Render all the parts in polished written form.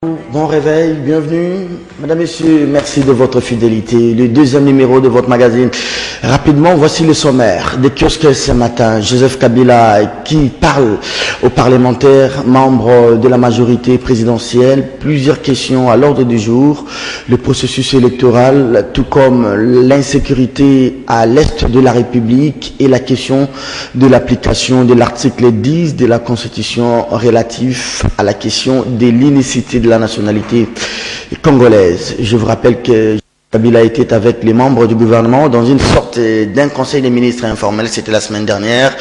Bon réveil, bienvenue. Mesdames, Messieurs, merci de votre fidélité. Le deuxième numéro de votre magazine. Rapidement, voici le sommaire des kiosques ce matin. Joseph Kabila qui parle aux parlementaires, membres de la majorité présidentielle. Plusieurs questions à l'ordre du jour. Le processus électoral, tout comme l'insécurité à l'est de la République et la question de l'application de l'article 10 de la Constitution relatif à la question de l'inécité de la nationalité congolaise. Je vous rappelle que Kabila était avec les membres du gouvernement dans une sorte d'un conseil des ministres informel, c'était la semaine dernière.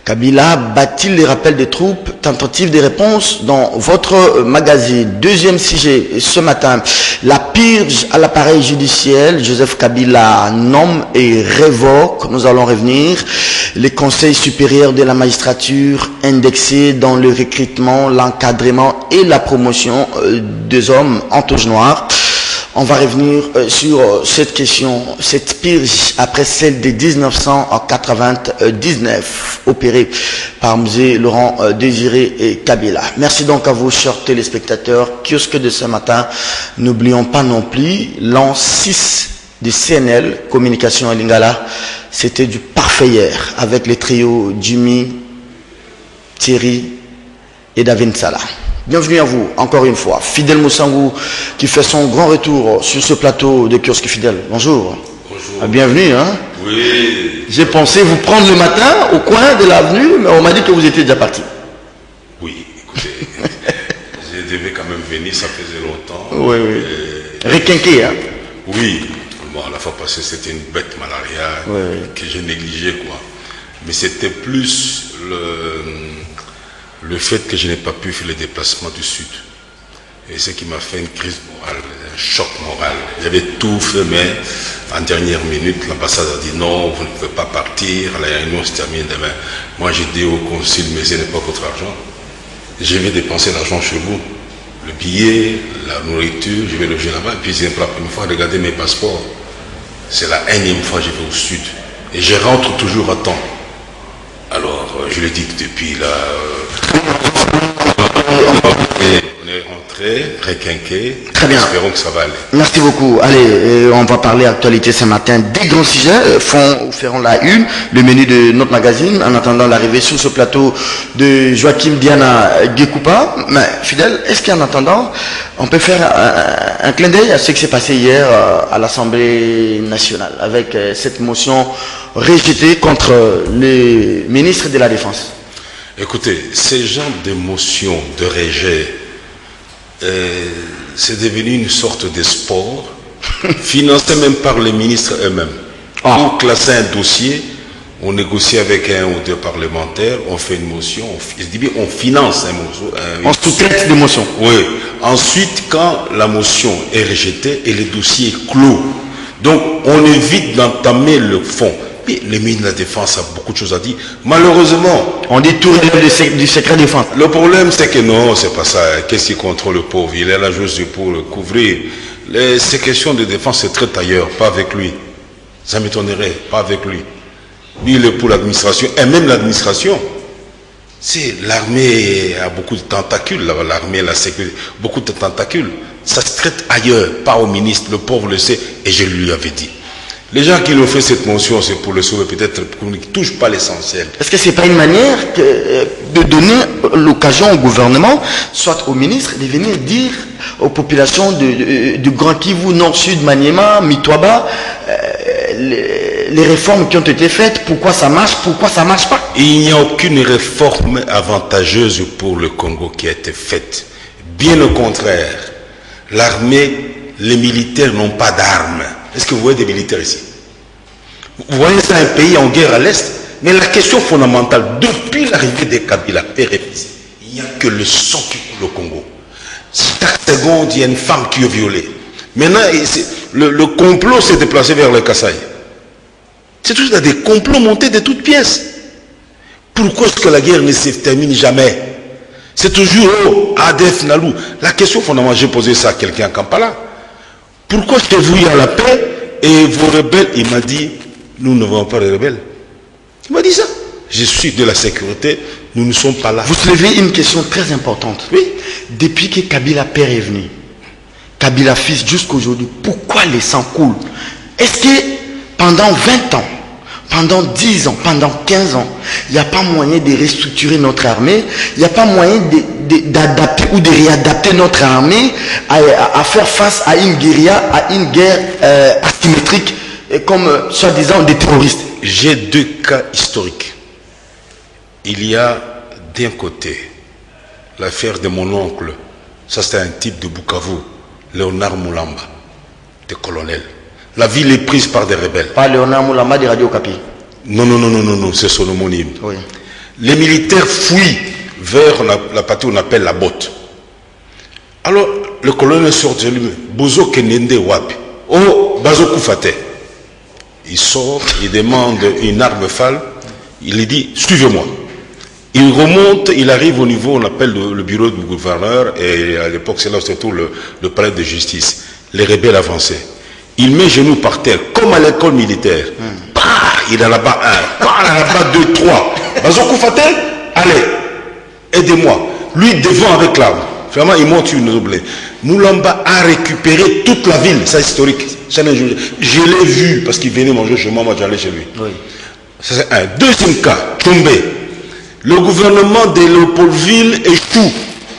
Kabila bat-il les rappels des troupes? Tentative de réponse dans votre magazine. Deuxième sujet ce matin, la purge à l'appareil judiciaire. Joseph Kabila nomme et révoque, nous allons revenir, les conseils supérieurs de la magistrature indexés dans le recrutement, l'encadrement et la promotion des hommes en toge noire. On va revenir sur cette question, cette purge après celle de 1999 opérée par M. Laurent Désiré et Kabila. Merci donc à vous, chers téléspectateurs. Kiosque de ce matin, n'oublions pas non plus l'an 6 du CNL, Communication à Lingala. C'était du parfait hier avec les trios Jimmy, Thierry et David Salah. Bienvenue à vous, encore une fois. Fidèle Moussangou qui fait son grand retour sur ce plateau de Kiosque Fidèle. Bonjour. Bonjour. Bienvenue. Hein? Oui. J'ai pensé vous prendre le matin au coin de l'avenue, mais on m'a dit que vous étiez déjà parti. Oui, écoutez, je devais quand même venir, ça faisait longtemps. Oui, oui. Requinqué, hein? Oui. Bon, la fois passée, c'était une bête malariale que j'ai négligée, quoi. Mais c'était plus le fait que je n'ai pas pu faire le déplacement du Sud. Et ce qui m'a fait une crise morale, un choc moral. J'avais tout fait, mais en dernière minute, l'ambassade a dit non, vous ne pouvez pas partir, la réunion se termine demain. Moi, j'ai dit au consul, mais ce n'est pas votre argent. Je vais dépenser l'argent chez vous. Le billet, la nourriture, je vais loger là-bas. Et puis, c'est pour la première fois, regardez mes passeports. C'est la énième fois que je vais au Sud. Et je rentre toujours à temps. Alors, je le dis que depuis là, on est rentré, requinqué. Très bien. Espérons que ça va aller. Merci beaucoup. Allez, on va parler actualité ce matin. Des grands sujets feront la une, le menu de notre magazine, en attendant l'arrivée sur ce plateau de Joachim Diana Gekoupa. Mais fidèle, est-ce qu'en attendant, on peut faire un clin d'œil à ce qui s'est passé hier à l'Assemblée nationale, avec cette motion rejetée contre les ministres de la Défense? Écoutez, ces genres d'émotions, de rejet, c'est devenu une sorte de sport, financé même par les ministres eux-mêmes. Pour classer un dossier, on négocie avec un ou deux parlementaires, on fait une motion, on finance un motion. On sous-traite des motions. Oui. Ensuite, quand la motion est rejetée et le dossier est clos, donc on évite d'entamer le fond. Et le ministre de la Défense a beaucoup de choses à dire. Malheureusement, on dit tout relève du secret défense. Le problème, c'est que non, c'est pas ça. Qu'est-ce qui contrôle le pauvre? Il est là juste pour le couvrir. Ces questions de défense, c'est très ailleurs, pas avec lui. Ça m'étonnerait, pas avec lui. Lui, il est pour l'administration, et même l'administration. C'est l'armée a beaucoup de tentacules, l'armée, la sécurité, beaucoup de tentacules. Ça se traite ailleurs, pas au ministre. Le pauvre le sait, et je lui avais dit. Les gens qui l'ont fait cette mention, c'est pour le sauver, peut-être qu'on ne touche pas l'essentiel. Est-ce que ce n'est pas une manière de donner l'occasion au gouvernement, soit au ministre, de venir dire aux populations du Grand Kivu, Nord-Sud, Maniema, Mitwaba, les réformes qui ont été faites, pourquoi ça marche pas? Il n'y a aucune réforme avantageuse pour le Congo qui a été faite. Bien au contraire, l'armée, les militaires n'ont pas d'armes. Est-ce que vous voyez des militaires ici? Vous voyez, c'est un pays en guerre à l'Est. Mais la question fondamentale, depuis l'arrivée des Kabila, il n'y a que le sang qui coule au Congo. Chaque seconde, il y a une femme qui est violée. Maintenant, le complot s'est déplacé vers le Kasaï. C'est toujours des complots montés de toutes pièces. Pourquoi est-ce que la guerre ne se termine jamais? C'est toujours ADF Nalou. La question fondamentale, j'ai posé ça à quelqu'un à Kampala. Pourquoi chez vous il y a la paix et vos rebelles? Il m'a dit, nous ne voulons pas les rebelles. Il m'a dit ça. Je suis de la sécurité, Nous ne sommes pas là. Vous soulevez une question très importante. Oui. Depuis que Kabila père est venu, Kabila fils jusqu'aujourd'hui, pourquoi les sangs coulent? Est-ce que pendant 20 ans, pendant 10 ans, pendant 15 ans, il n'y a pas moyen de restructurer notre armée, il n'y a pas moyen d'adapter ou de réadapter notre armée à faire face à une guérilla, à une guerre asymétrique, comme soi-disant des terroristes? J'ai deux cas historiques. Il y a d'un côté l'affaire de mon oncle, ça c'est un type de Bukavu, Léonard Moulamba, des colonels. La ville est prise par des rebelles. Pas Léonard Moulamba de Radio Okapi. Non, c'est son homonyme. Oui. Les militaires fuient vers la partie qu'on appelle la botte. Alors, le colonel sort de lui, Bozo Kenende Wapi. Oh, Bazo Koufate. Il sort, il demande une arme fale, il lui dit, suivez-moi. Il remonte, il arrive au niveau, on appelle le bureau du gouverneur, et à l'époque, c'est là surtout le palais de justice. Les rebelles avançaient. Il met genoux par terre, comme à l'école militaire. Bah, il a là-bas un, bah, là-bas deux, trois. Bazo Koufate, allez, aidez-moi. Lui devant avec l'arme. Finalement, il monte une doublée. Moulamba a récupéré toute la ville, c'est historique. Je l'ai vu parce qu'il venait manger chez moi, moi j'allais chez lui. Oui. C'est un. Deuxième cas, tombé. Le gouvernement de Léopoldville échoue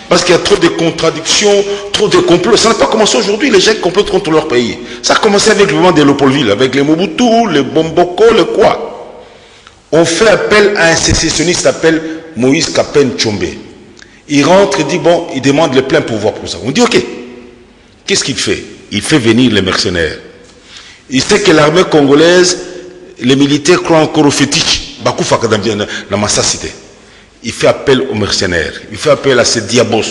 parce qu'il y a trop de contradictions, trop de complots. Ça n'a pas commencé aujourd'hui, les gens complotent contre leur pays. Ça a commencé avec le gouvernement de Léopoldville, avec les Mobutu, les Bomboko, le quoi. On fait appel à un sécessionniste qui s'appelle Moïse Kapen Tchombe. Il rentre et dit, bon, il demande le plein pouvoir pour ça. On dit, ok. Qu'est-ce qu'il fait? Il fait venir les mercenaires. Il sait que l'armée congolaise, les militaires croient encore au fétiche. Bakou Fakadambian, la massacité. Il fait appel aux mercenaires. Il fait appel à ces diabos.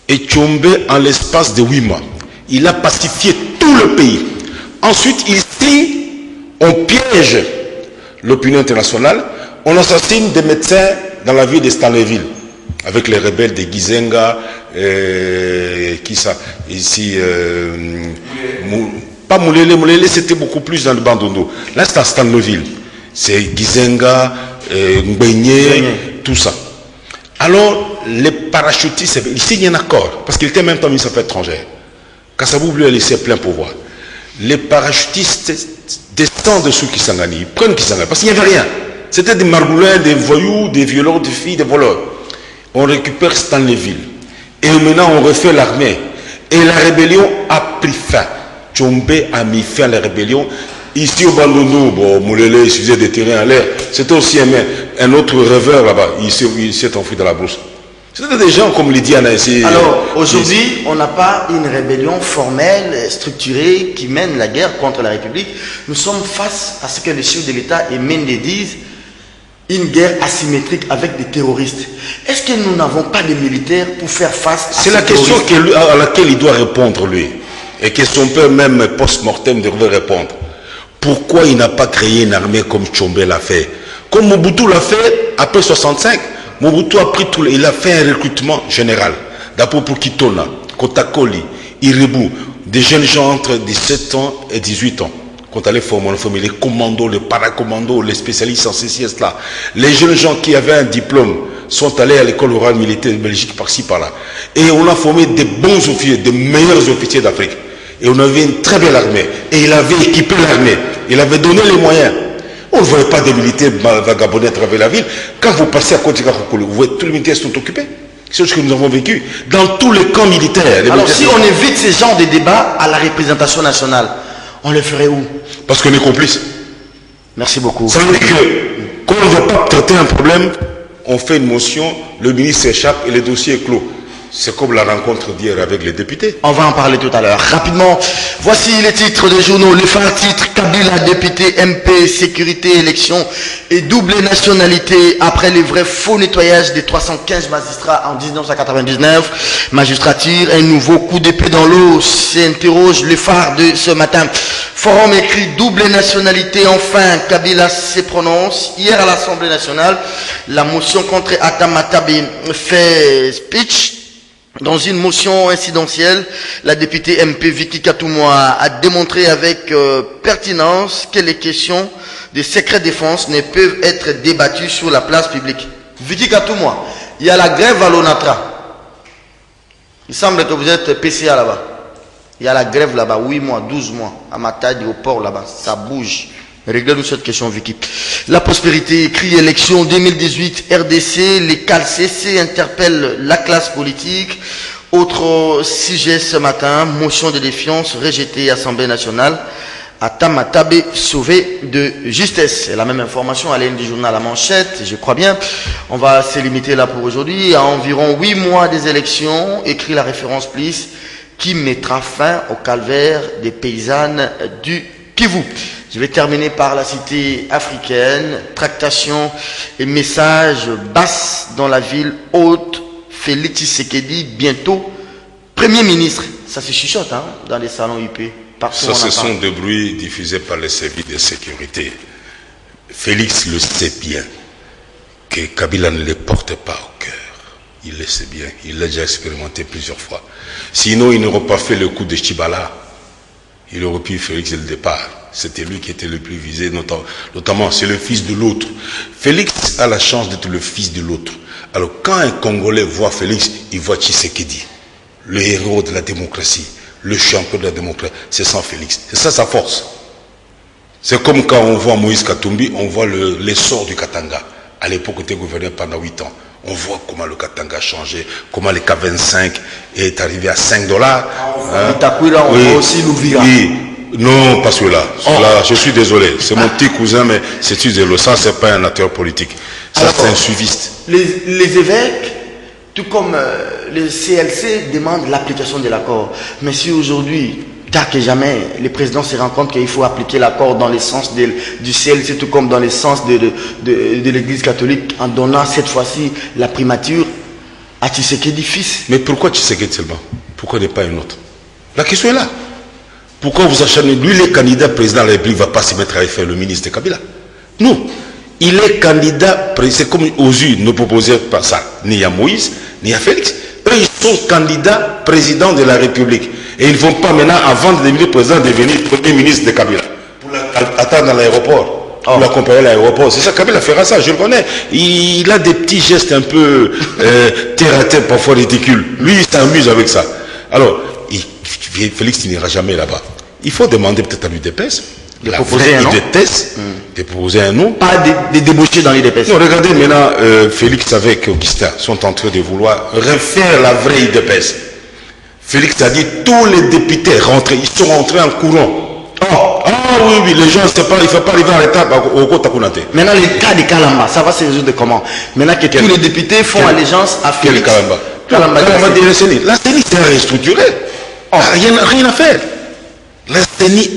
Et Tchombe, en l'espace de 8 mois, il a pacifié tout le pays. Ensuite, ici, on piège l'opinion internationale. On assassine des médecins dans la ville de Stanleyville. Avec les rebelles de Gizenga, qui ça, ici, pas Moulele, c'était beaucoup plus dans le Bandundu. Là, c'est à Stanleyville. C'est Gizenga, Ngbenye, tout ça. Alors, les parachutistes, ils signent un accord, parce qu'il était en même temps ministre des Affaires étrangères. Kassabou lui a laissé plein pouvoir. Les parachutistes descendent sous Kisangani, ils prennent Kisangani, parce qu'il n'y avait rien. C'était des margoulins, des voyous, des violeurs, des filles, des voleurs. On récupère Stanleyville. Et maintenant, on refait l'armée. Et la rébellion a pris fin. Tchombe a mis fin à la rébellion. Ici au Bandundu, bon, Moulele, il faisait des terrains en l'air. C'était aussi un autre rêveur là-bas. Il s'est enfui dans la brousse. C'était des gens comme Lydiane ici. Alors, aujourd'hui, on n'a pas une rébellion formelle, structurée, qui mène la guerre contre la République. Nous sommes face à ce que les chefs de l'État et Mende disent, une guerre asymétrique avec des terroristes. Est-ce que nous n'avons pas de militaires pour faire face à c'est la question à laquelle il doit répondre, lui. Et que son père, même post-mortem, devrait répondre. Pourquoi il n'a pas créé une armée comme Tchombe l'a fait? Comme Mobutu l'a fait après 65. Mobutu a pris il a fait un recrutement général. D'abord pour Kitona, Kotakoli, Iribu, des jeunes gens entre 17 ans et 18 ans. Quand on allait former les commandos, les paracommandos, les spécialistes en ceci et cela. Les jeunes gens qui avaient un diplôme sont allés à l'école orale militaire de Belgique par-ci par-là. Et on a formé des bons officiers, des meilleurs officiers d'Afrique. Et on avait une très belle armée. Et il avait équipé l'armée. Il avait donné les moyens. On ne voyait pas des militaires vagabonder à travers la ville. Quand vous passez à côté de Kakokolo, vous voyez tous les militaires sont occupés. C'est ce que nous avons vécu dans tous les camps militaires. Alors si on évite ces genres de débats à la représentation nationale, on le ferait où? Parce qu'on est complice. Merci beaucoup. Ça veut dire que quand on ne veut pas traiter un problème, on fait une motion, le ministre s'échappe et le dossier est clos. C'est comme la rencontre d'hier avec les députés. On va en parler tout à l'heure. Rapidement, voici les titres des journaux. Les phares titres: Kabila, député MP, sécurité, élection et double nationalité. Après les vrais faux nettoyages des 315 magistrats en 1999, magistrature, un nouveau coup d'épée dans l'eau, s'interroge les phares de ce matin. Forum écrit double nationalité. Enfin, Kabila se prononce. Hier à l'Assemblée nationale, la motion contre Atamatabe fait speech. Dans une motion incidentielle, la députée MP Vicky Katoumoa a démontré avec pertinence que les questions de secret défense ne peuvent être débattues sur la place publique. Vicky Katouma, il y a la grève à l'Onatra. Il semble que vous êtes PCA là-bas. Il y a la grève là-bas, 8 mois, 12 mois, à Matadi, au port là-bas. Ça bouge. Réglez-nous cette question, Vicky. La prospérité, crie élection 2018, RDC, les CALCC interpellent la classe politique. Autre sujet ce matin, motion de défiance rejetée à l'Assemblée nationale. À Tamatabe, sauvé de justesse. Et la même information à l'aide du journal La Manchette, je crois bien. On va se limiter là pour aujourd'hui. À environ 8 mois des élections, écrit la référence plus, qui mettra fin au calvaire des paysannes du Kivu. Je vais terminer par la cité africaine. Tractation et message basse dans la ville haute. Félix Tshisekedi, bientôt Premier ministre. Ça se chuchote hein, dans les salons UP. Ça, ce sont des bruits diffusés par les services de sécurité. Félix le sait bien que Kabila ne les porte pas au cœur. Il le sait bien. Il l'a déjà expérimenté plusieurs fois. Sinon, il n'aurait pas fait le coup de Chibala. Il aurait pu Félix dès le départ. C'était lui qui était le plus visé, notamment. C'est le fils de l'autre. Félix a la chance d'être le fils de l'autre. Alors, quand un Congolais voit Félix, il voit Tshisekedi, le héros de la démocratie. Le champion de la démocratie, c'est sans Félix. C'est ça sa force. C'est comme quand on voit Moïse Katumbi, on voit l'essor du Katanga. À l'époque, il était gouverneur pendant 8 ans. On voit comment le Katanga a changé, comment le K25 est arrivé à $5. On voit aussi l'Ouvira. Oui. Non, pas celui-là. Celui-là, je suis désolé. C'est mon petit cousin, mais c'est désolé. Ça, c'est pas un acteur politique. Ça, c'est un suiviste. Les évêques, tout comme le CLC demande l'application de l'accord. Mais si aujourd'hui, tard que jamais, les présidents se rendent compte qu'il faut appliquer l'accord dans le sens du CLC, tout comme dans le sens de l'Église catholique, en donnant cette fois-ci la primature à Tshisekedi fils. Mais pourquoi Tshisekedi seulement? Pourquoi ne pas un autre? La question est là. Pourquoi vous acharnez? Lui, il est candidat président de la République, il ne va pas se mettre à faire le ministre de Kabila. Non. Il est candidat, c'est comme aux urnes, ne proposaient pas ça, ni à Moïse, ni à Félix. Eux, ils sont candidats président de la République. Et ils ne vont pas maintenant, avant de devenir président, devenir premier ministre de Kabila. Pour l'attendre à l'aéroport, pour l'accompagner à l'aéroport. C'est ça, Kabila fera ça, je le connais. Il a des petits gestes un peu terre à terre, parfois ridicules. Lui, il s'amuse avec ça. Alors, Félix n'ira jamais là-bas. Il faut demander peut-être à l'UDPS de proposer un nom. De proposer un nom. Pas de débaucher dans l'UDPS. Non, regardez maintenant, Félix avec Augustin sont en train de vouloir refaire la vraie UDPS. Félix a dit tous les députés rentrés, ils sont rentrés en courant. Oui, les gens, il ne faut pas arriver en retard au Kotakunate. Maintenant, le cas de Kalamba, ça va se résoudre comment? Maintenant que tous les députés font allégeance à Félix. Quel Kalamba de la CENI. La CENI, c'est restructuré. Rien à faire. La CENI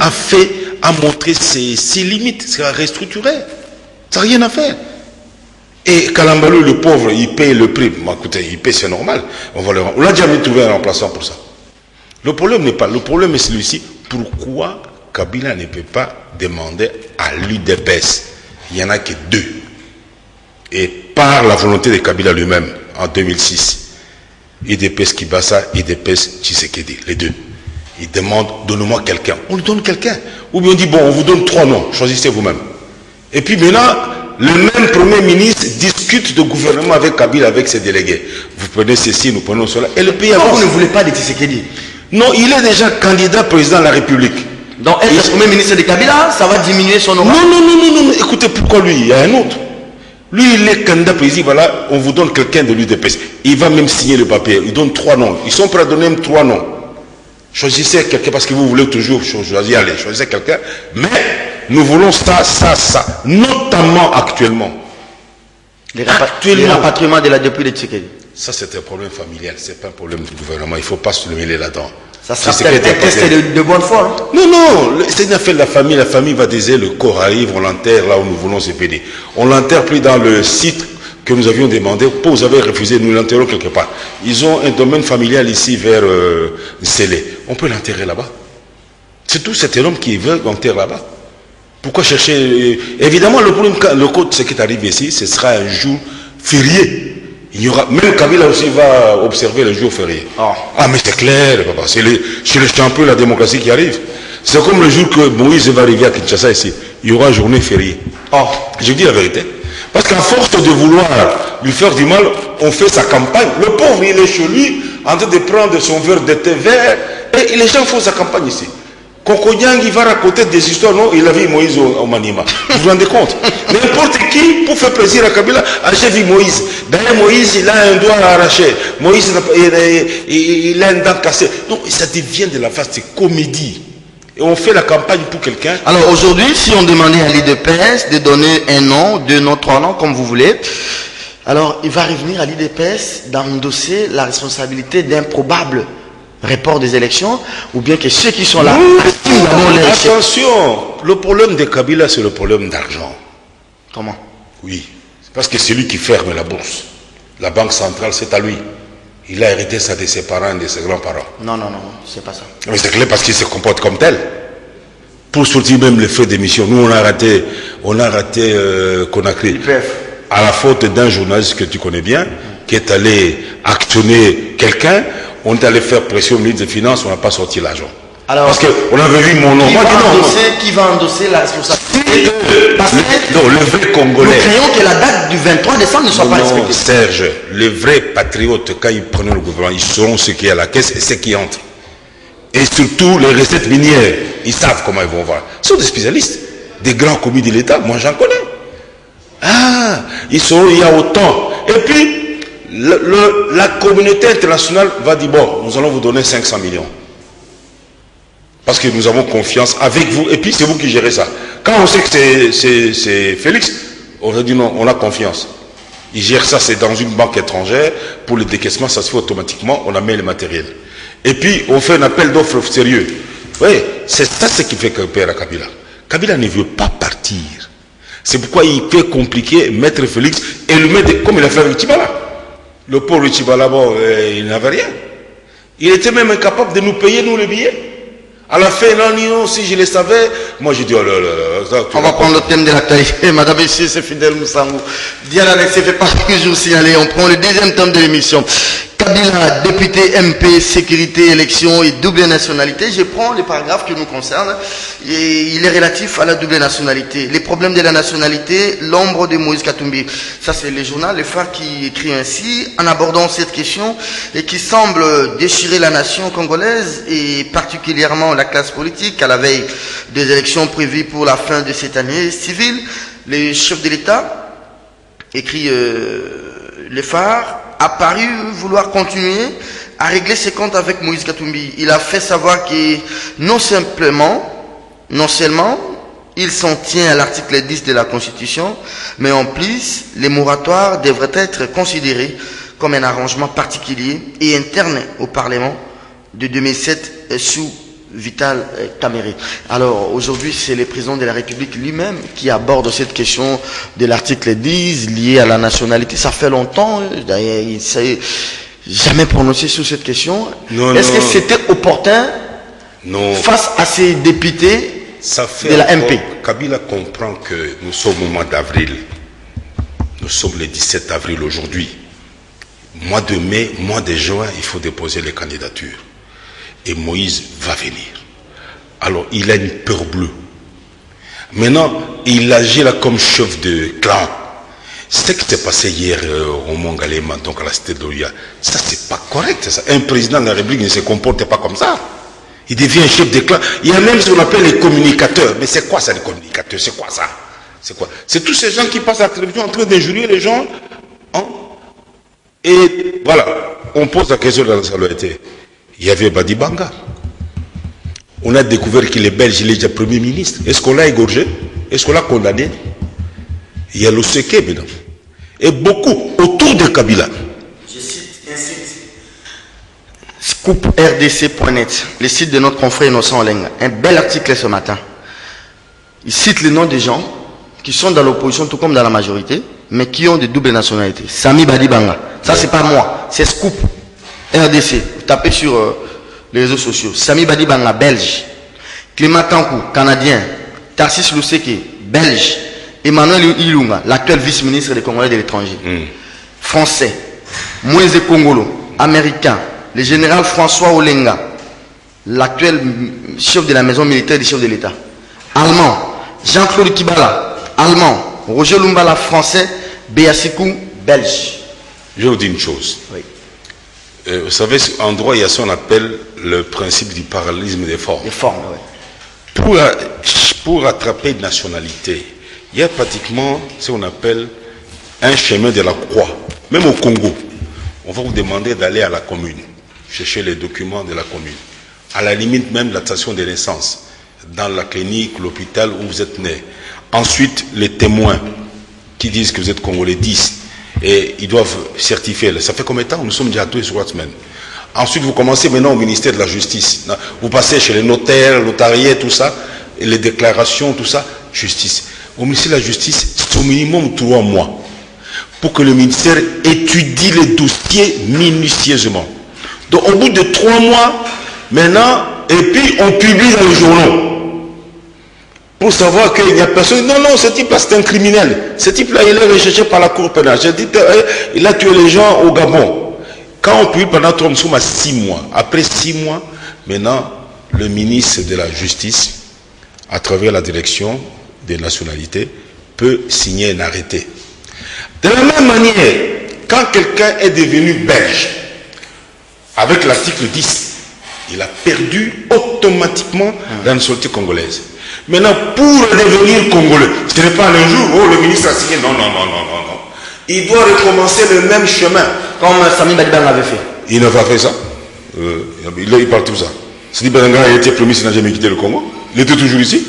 a montré ses limites, c'est à restructurer. Ça n'a rien à faire. Et Kalambalou, le pauvre, il paye le prix. Bon, écoutez, il paye, c'est normal. On l'a déjà mis trouver un remplaçant pour ça. Le problème n'est pas. Le problème est celui-ci. Pourquoi Kabila ne peut pas demander à l'UDPS? Il n'y en a que 2. Et par la volonté de Kabila lui-même, en 2006, UDPS Kibasa, UDPS Tshisekedi, les 2. Il demande, donnez-moi quelqu'un. On lui donne quelqu'un. Ou bien on dit, bon, on vous donne 3 noms, choisissez vous-même. Et puis maintenant, le même Premier ministre discute de gouvernement avec Kabila, avec ses délégués. Vous prenez ceci, nous prenons cela. Et le pays avance. Pourquoi vous ne voulez pas de Tshisekedi? Non, il est déjà candidat président de la République. Donc être Premier ministre de Kabila, ça va diminuer son aura? Non. Écoutez, pourquoi lui? Il y a un autre. Lui, il est candidat président, voilà, on vous donne quelqu'un de l'UDPS. Il va même signer le papier. Il donne 3 noms. Ils sont prêts à donner même 3 noms. Choisissez quelqu'un parce que vous voulez toujours choisir. Allez, choisissez quelqu'un. Mais nous voulons ça. Notamment actuellement. Les rapatriements de la dépouille de Tshisekedi. Ça, c'est un problème familial. Ce n'est pas un problème du gouvernement. Il ne faut pas se le mêler là-dedans. Ça sera peut-être un test de bonne foi. Non. C'est une affaire de la famille. La famille va dire le corps arrive, on l'enterre là où nous voulons se péder. On l'enterre plus dans le site que nous avions demandé. Vous avez refusé, nous l'enterrons quelque part. Ils ont un domaine familial ici vers Sélé. On peut l'enterrer là-bas. C'est tout cet homme qui veut l'enterrer là-bas. Pourquoi chercher évidemment, le problème, ce qui est arrivé ici, ce sera un jour férié. Il y aura, même Kabila aussi va observer le jour férié. Mais c'est clair, papa. C'est le champion de la démocratie qui arrive. C'est comme le jour que Moïse va arriver à Kinshasa ici. Il y aura journée fériée. Je dis la vérité. Parce qu'à force de vouloir lui faire du mal, on fait sa campagne. Le pauvre, il est chez lui, en train de prendre son verre de thé vert, et les gens font sa campagne ici. Kokonyang, il va raconter des histoires, non, il a vu Moïse au Manima. Vous vous rendez compte? N'importe qui, pour faire plaisir à Kabila, a j'ai vu Moïse. D'ailleurs, Moïse, il a un doigt arraché. Moïse, il a un dent cassé. Donc, ça devient de la vaste comédie. Et on fait la campagne pour quelqu'un. Alors aujourd'hui, si on demandait à l'IDPS de donner un nom, 2 noms, 3 noms, comme vous voulez, alors il va revenir à l'IDPS d'endosser la responsabilité d'un probable report des élections, ou bien que ceux qui sont là... Attention, le problème de Kabila, c'est le problème d'argent. Comment? Oui, c'est parce que c'est lui qui ferme la bourse. La banque centrale, c'est à lui. Il a hérité ça de ses parents et de ses grands-parents. Non, c'est pas ça. Mais c'est clair parce qu'il se comporte comme tel. Pour sortir même les frais d'émission, nous on a raté Conakry. À la faute d'un journaliste que tu connais bien, qui est allé actionner quelqu'un, on est allé faire pression au ministre des Finances, on n'a pas sorti l'argent. Alors, parce qu'on avait vu mon nom. Qui va endosser la responsabilité? Non, le vrai Congolais. Nous craignons que la date du 23 décembre ne soit pas respectée. Serge, les vrais patriotes, quand ils prennent le gouvernement, ils sauront ce qui est à la caisse et ce qui entre. Et surtout, les recettes minières, ils savent comment ils vont voir. Ce sont des spécialistes, des grands commis de l'État, moi j'en connais. Ah, ils sauront, il y a autant. Et puis, la communauté internationale va dire, bon, nous allons vous donner 500 millions. Parce que nous avons confiance avec vous, et puis c'est vous qui gérez ça. Quand on sait que c'est Félix, on va dire non, on a confiance. Il gère ça, c'est dans une banque étrangère, pour le décaissement, ça se fait automatiquement, on amène le matériel. Et puis, on fait un appel d'offres sérieux. Oui, c'est ça ce qui fait que père à Kabila. Kabila ne veut pas partir. C'est pourquoi il peut compliquer Maître Félix et le mettre, comme il a fait avec Tibala. Le pauvre Tibala, bon, il n'avait rien. Il était même incapable de nous payer, nous, les billets. À la fin, non, si je le savais, moi j'ai dit, oh là là. On va prendre le thème de l'actualité. Madame et messieurs, c'est Fidèle Moussangou. Diana Alex fait pas toujours signaler. On prend le deuxième thème de l'émission. Kabila, député MP, sécurité, élection et double nationalité. Je prends les paragraphes qui nous concernent. Et il est relatif à la double nationalité. Les problèmes de la nationalité, l'ombre de Moïse Katumbi. Ça, c'est le journal, le phare qui écrit ainsi, en abordant cette question et qui semble déchirer la nation congolaise et particulièrement la classe politique à la veille des élections prévues pour la fin de cette année civile. Le chef de l'État, écrit le phare, a paru vouloir continuer à régler ses comptes avec Moïse Katumbi. Il a fait savoir que non seulement il s'en tient à l'article 10 de la Constitution, mais en plus, les moratoires devraient être considérés comme un arrangement particulier et interne au Parlement de 2007 sous Vital Kamerhe. Alors aujourd'hui, c'est le président de la République lui-même qui aborde cette question de l'article 10 lié à la nationalité. Ça fait longtemps, d'ailleurs, il ne s'est jamais prononcé sur cette question. Est-ce que c'était opportun face à ces députés de la MP? Kabila comprend que nous sommes au mois d'avril. Nous sommes le 17 avril aujourd'hui. Mois de mai, mois de juin, il faut déposer les candidatures. Et Moïse va venir. Alors, il a une peur bleue. Maintenant, il agit là comme chef de clan. Ce qui s'est passé hier au Mont-Galema, donc à la cité d'Oria, ça c'est pas correct. Ça. Un président de la République ne se comporte pas comme ça. Il devient un chef de clan. Il y a même ce qu'on appelle les communicateurs. Mais c'est quoi ça, les communicateurs? C'est quoi ça? C'est quoi? C'est tous ces gens qui passent à la télévision en train d'injurier les gens. Hein? Et voilà, on pose la question de la salubrité. Il y avait Badibanga. On a découvert qu'il est belge, il est déjà Premier ministre. Est-ce qu'on l'a égorgé? Est-ce qu'on l'a condamné? Il y a l'Oseke maintenant. Et beaucoup autour de Kabila. Je cite un site. ScoopRDC.net, le site de notre confrère Innocent Olenga. Un bel article ce matin. Il cite les noms des gens qui sont dans l'opposition tout comme dans la majorité, mais qui ont de doubles nationalités. Sami Badibanga. Ça c'est pas moi, c'est Scoop. RDC, vous tapez sur les réseaux sociaux. Sami Badibanga, belge. Clément Kankou, canadien. Tarsis Luseke, belge. Emmanuel Ilunga, l'actuel vice-ministre des Congolais de l'étranger. Français. Moïse Kongolo, américain. Le général François Olenga, l'actuel chef de la maison militaire du chef de l'État. Allemand. Jean-Claude Kibala, allemand. Roger Lumbala, français. Béasikou, belge. Je vais vous dire une chose. Oui. Vous savez, en droit, il y a ce qu'on appelle le principe du parallélisme des formes. Les formes, oui. Pour attraper une nationalité, il y a pratiquement ce qu'on appelle un chemin de la croix. Même au Congo, on va vous demander d'aller à la commune, chercher les documents de la commune. À la limite même l'attestation de naissance, dans la clinique, l'hôpital où vous êtes né. Ensuite, les témoins qui disent que vous êtes Congolais disent, et ils doivent certifier. Ça fait combien de temps? Nous sommes déjà à 2 ou 3 semaines. Ensuite, vous commencez maintenant au ministère de la Justice. Vous passez chez les notaires, notariés, tout ça, et les déclarations, tout ça, justice. Au ministère de la Justice, c'est au minimum 3 mois pour que le ministère étudie les dossiers minutieusement. Donc, au bout de 3 mois, maintenant, et puis on publie dans les journaux pour savoir qu'il n'y a personne. Non, non, ce type-là, c'est un criminel. Ce type-là, il est recherché par la Cour pénale. Je dis, il a tué les gens au Gabon. Quand on publie pendant 3 mois, nous sommes à 6 mois. Après 6 mois, maintenant, le ministre de la Justice, à travers la direction des nationalités, peut signer un arrêté. De la même manière, quand quelqu'un est devenu belge, avec l'article 10, il a perdu automatiquement la nationalité congolaise. Maintenant, pour devenir congolais, ce n'est pas un jour, oh, le ministre a signé, non, non, non, non, non, non. Il doit recommencer le même chemin. Comme Sami Badiba l'avait fait. Il n'a pas fait ça. Il parle tout ça. Sidi Balanga a été promis, il n'a jamais quitté le Congo. Il était toujours ici.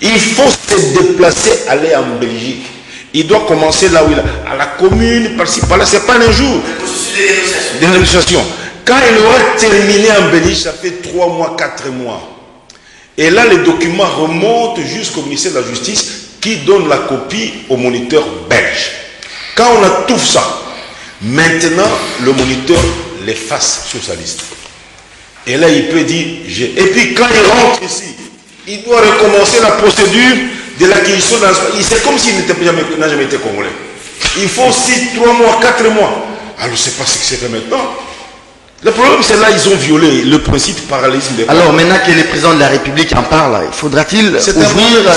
Il faut se déplacer, aller en Belgique. Il doit commencer là où il est. À la commune, par-ci, par-là, ce n'est pas un jour. Des négociations. Quand il aura terminé en Belgique, ça fait 3 mois, 4 mois. Et là, les documents remontent jusqu'au ministère de la Justice qui donne la copie au moniteur belge. Quand on a tout ça, maintenant, le moniteur l'efface sur sa liste. Et là, il peut dire, et puis quand il rentre ici, il doit recommencer la procédure de l'acquisition. C'est comme s'il n'a jamais été congolais. Il faut aussi 3 mois, 4 mois. Alors, je ne sais pas ce que c'est fait maintenant. Le problème, c'est là, ils ont violé le principe du parallélisme des formes. Alors, maintenant que le président de la République en parle, faudra-t-il ouvrir la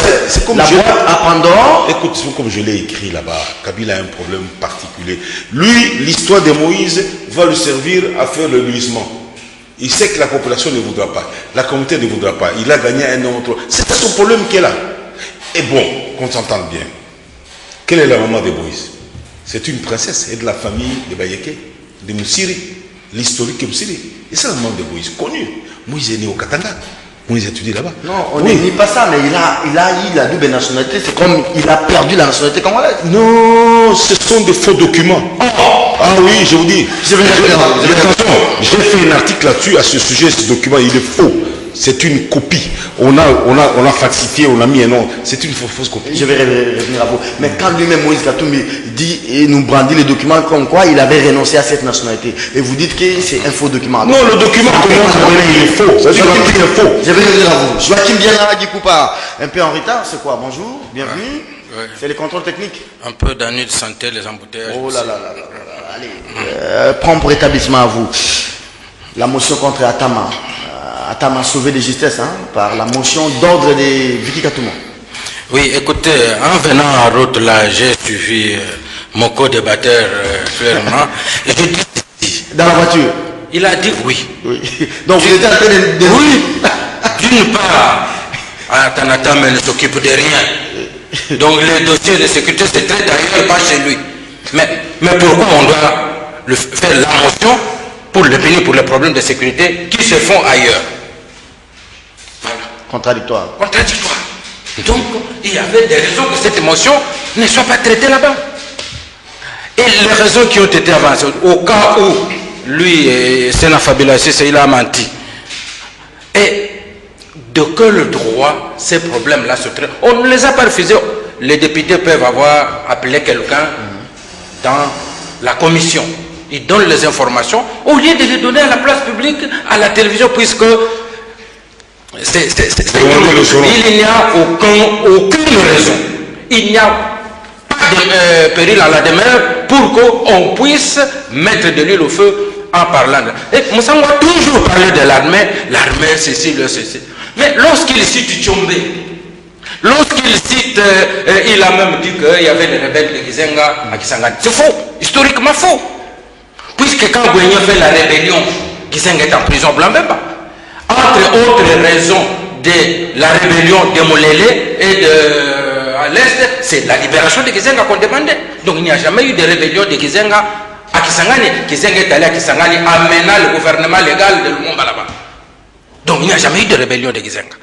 boîte à Pandore? Écoute, comme je l'ai écrit là-bas, Kabila a un problème particulier. Lui, l'histoire de Moïse va lui servir à faire le luisement. Il sait que la population ne voudra pas, la communauté ne voudra pas. Il a gagné un autre. C'est son problème qui est là. Et bon, qu'on s'entende bien. Quelle est la maman de Moïse? C'est une princesse et de la famille de Bayeke, de Moussiri. L'historique de Moussiri. Et c'est la maman de Moïse, connue. Moïse est né au Katanga. Moïse a étudié là-bas. Non, on ne dit pas ça, mais il a eu la double nationalité. C'est comme il a perdu la nationalité congolaise. Non, ce sont des faux documents. Ah oui, je vous dis. J'ai fait un article là-dessus à ce sujet. Ce document, il est faux. C'est une copie. On a falsifié, on a mis un nom. C'est une fausse copie. Je vais revenir à vous. Mais quand lui-même, Moïse Katumbi, dit et nous brandit les documents comme quoi il avait renoncé à cette nationalité. Et vous dites que c'est un faux document. Non, le document, il est faux. Ça veut dire qu'il est faux. Je vais revenir à vous. Joachim Biana Dikoupa, un peu en retard, c'est quoi? Bonjour, bienvenue. Ouais. C'est les contrôles techniques. Un peu d'année de santé, les embouteillages. Oh là là là là. Allez, prompt rétablissement à vous. La motion contre Atama. Atama sauvé de justesse par la motion d'ordre de Vicky Katouma. Oui, écoutez, en venant en route là, j'ai suivi mon co-débatteur clairement. Et je dis, dans la voiture. Il a dit oui. Donc vous étiez en train de... Oui. D'une part, Atama ne s'occupe de rien. Donc les dossiers de sécurité, c'est très d'ailleurs pas chez lui. Mais pourquoi on doit faire la motion pour le pays, pour les problèmes de sécurité qui se font ailleurs? Voilà. Contradictoire. Contradictoire. Donc, il y avait des raisons que cette motion ne soit pas traitée là-bas. Et les raisons qui ont été avancées, au cas où lui, Sénat Fabila, il a menti. Et de quel droit ces problèmes-là se traitent? On ne les a pas refusés. Les députés peuvent avoir appelé quelqu'un dans la commission. Ils donnent les informations au lieu de les donner à la place publique, à la télévision, puisque il n'y a aucune raison. Il n'y a pas de péril à la demeure pour qu'on puisse mettre de l'huile au feu en parlant. Et Moussa a toujours parlé de l'armée, ceci, ceci. Mais lorsqu'il cite Tchombe, lorsqu'il cite, il a même dit qu'il y avait les rebelles de Kizenga à Kisangani. C'est faux, historiquement faux. Puisque quand Gouignon fait la rébellion, Gisenga est en prison Blanc-Bemba. Entre autres raisons de la rébellion de Molélé et à l'Est, c'est la libération de Gisenga qu'on demandait. Donc il n'y a jamais eu de rébellion de Gisenga à Kisangani. Gisenga est allé à Kisangani amenant le gouvernement légal de Lumumba là-bas. Donc il n'y a jamais eu de rébellion de Gisenga.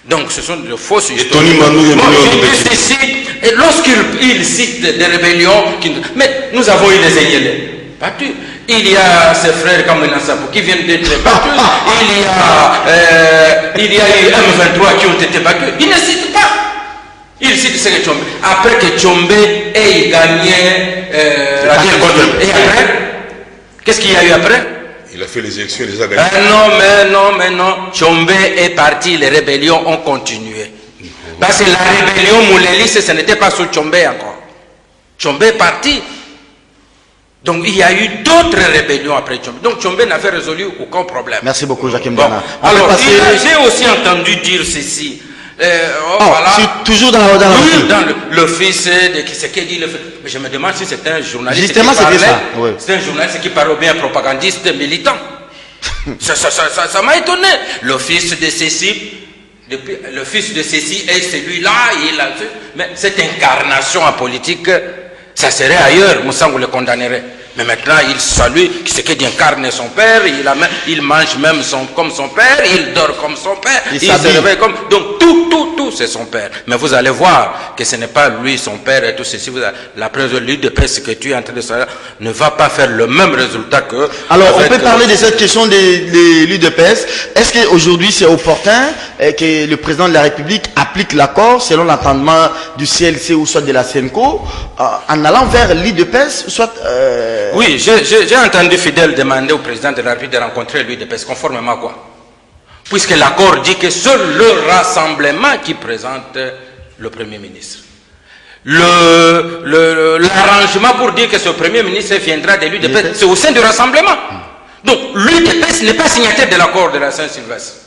Donc ce sont de fausses histoires. Et lorsqu'il cite des rébellions, mais nous avons eu les Enyélé battus. Il y a ses frères comme Nassabou qui viennent d'être battus. Il y a eu M23 qui ont été battus. Il ne cite pas. Il cite ce que Tchombe. Après que Tchombe ait gagné la guerre contre. Et après, qu'est-ce qu'il y a eu après? Il a fait les élections, il les a gagnées. Mais non. Tchombe est parti, les rébellions ont continué. Parce que la rébellion Mouleli, ce n'était pas sous Tchombe encore. Tchombe est parti. Donc il y a eu d'autres rébellions après Tchombe. Donc Tchombe n'avait résolu aucun problème. Merci beaucoup, Jacques Mdiana. Alors, j'ai aussi entendu dire ceci. Voilà. Toujours dans le fils de Kisekedi. Mais je me demande si c'est un journaliste. Justement, c'était ça. Oui. C'est un journaliste qui parle bien propagandiste militant. ça m'a étonné. Le fils de Cécile. Le fils de Cécile est celui-là. Mais cette incarnation en politique, ça serait ailleurs. Moussango le condamnerait. Mais maintenant, il salue Kisekedi incarne son père, il mange même comme son père, il dort comme son père, il se réveille comme... Donc tout, c'est son père. Mais vous allez voir que ce n'est pas lui, son père et tout ceci. La preuve de l'UDPS que tu es en train de savoir ne va pas faire le même résultat que... Alors, on peut parler de cette question de l'UDPS. Est-ce qu'aujourd'hui, c'est opportun que le président de la République applique l'accord selon l'entendement du CLC ou soit de la CENCO en allant vers l'UDPS, soit... Oui, j'ai entendu Fidèle demander au président de la République de rencontrer l'UDPS, conformément à quoi? Puisque l'accord dit que seul le rassemblement qui présente le Premier ministre. L'arrangement pour dire que ce Premier ministre viendra de l'UDPS, c'est au sein du rassemblement. Donc l'UDPS n'est pas signataire de l'accord de la Saint-Sylvestre.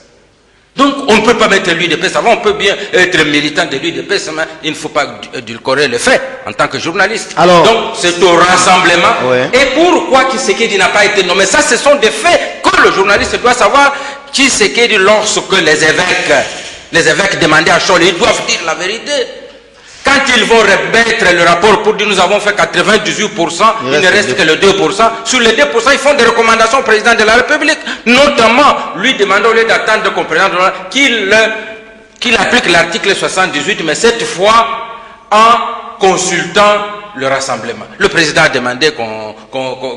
Donc on ne peut pas mettre l'UDPS avant, on peut bien être militant de l'UDPS, mais il ne faut pas édulcorer le fait en tant que journaliste. Alors, donc c'est au rassemblement. Ouais. Et pourquoi Tshisekedi n'a pas été nommé? Ça, ce sont des faits que le journaliste doit savoir. Tshisekedi, lorsque les évêques demandaient à Chol, ils doivent dire la vérité. Quand ils vont remettre le rapport pour dire nous avons fait 98%, il ne reste que le 2%. Sur les 2%, ils font des recommandations au président de la République. Notamment, lui demandant au lieu d'attendre qu'on présente qu'il applique l'article 78, mais cette fois en consultant le rassemblement. Le président a demandé qu'on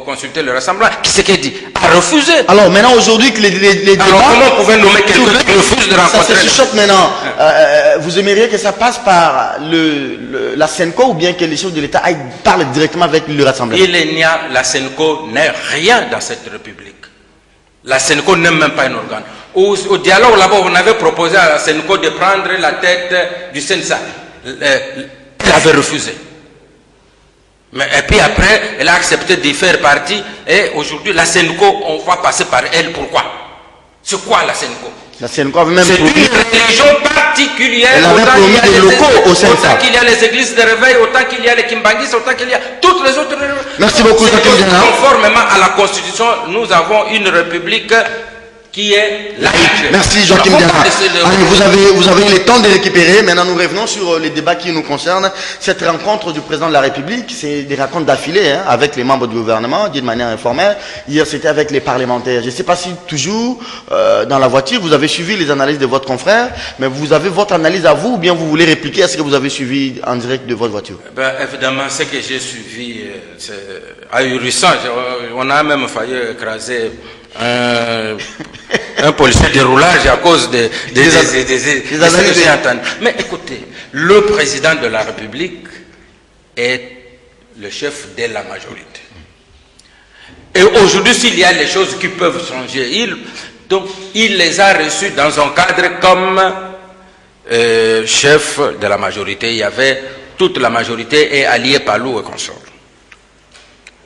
consulte le rassemblement. Tshisekedi a refusé. Alors maintenant, aujourd'hui, que les débats... Alors comment on pouvait nommer quelqu'un qui refuse de rencontrer... Ça se chuchote maintenant. Vous aimeriez que ça passe par la CENCO ou bien que les choses de l'État parlent directement avec le rassemblement? La CENCO n'est rien dans cette République. La CENCO n'est même pas un organe. Au dialogue là-bas, on avait proposé à la CENCO de prendre la tête du CENSA. Elle avait refusé. Et puis après, elle a accepté d'y faire partie. Et aujourd'hui, la CENCO, on va passer par elle. Pourquoi? C'est quoi la CENCO? La CENCO avait même c'est une religion particulière. Elle avait promis des locaux au sein. Autant qu'il y a les églises de réveil, autant qu'il y a les Kimbangis, autant qu'il y a toutes les autres. Merci beaucoup, Jacques Mdiana. Conformément à la Constitution, nous avons une république qui est laïque. Merci Joachim Diana. Allez, vous avez le temps de récupérer. Maintenant, nous revenons sur les débats qui nous concernent. Cette rencontre du président de la République, c'est des rencontres d'affilée avec les membres du gouvernement, d'une manière informelle. Hier, c'était avec les parlementaires. Je ne sais pas si toujours dans la voiture, vous avez suivi les analyses de votre confrère, mais vous avez votre analyse à vous ou bien vous voulez répliquer à ce que vous avez suivi en direct de votre voiture? Évidemment, ce que j'ai suivi, c'est ahurissant. On a même failli écraser un policier de roulage à cause des analyses. Mais écoutez, le président de la République est le chef de la majorité. Et aujourd'hui, s'il y a les choses qui peuvent changer, il les a reçus dans un cadre comme chef de la majorité. Il y avait toute la majorité et alliés Palou et consorts.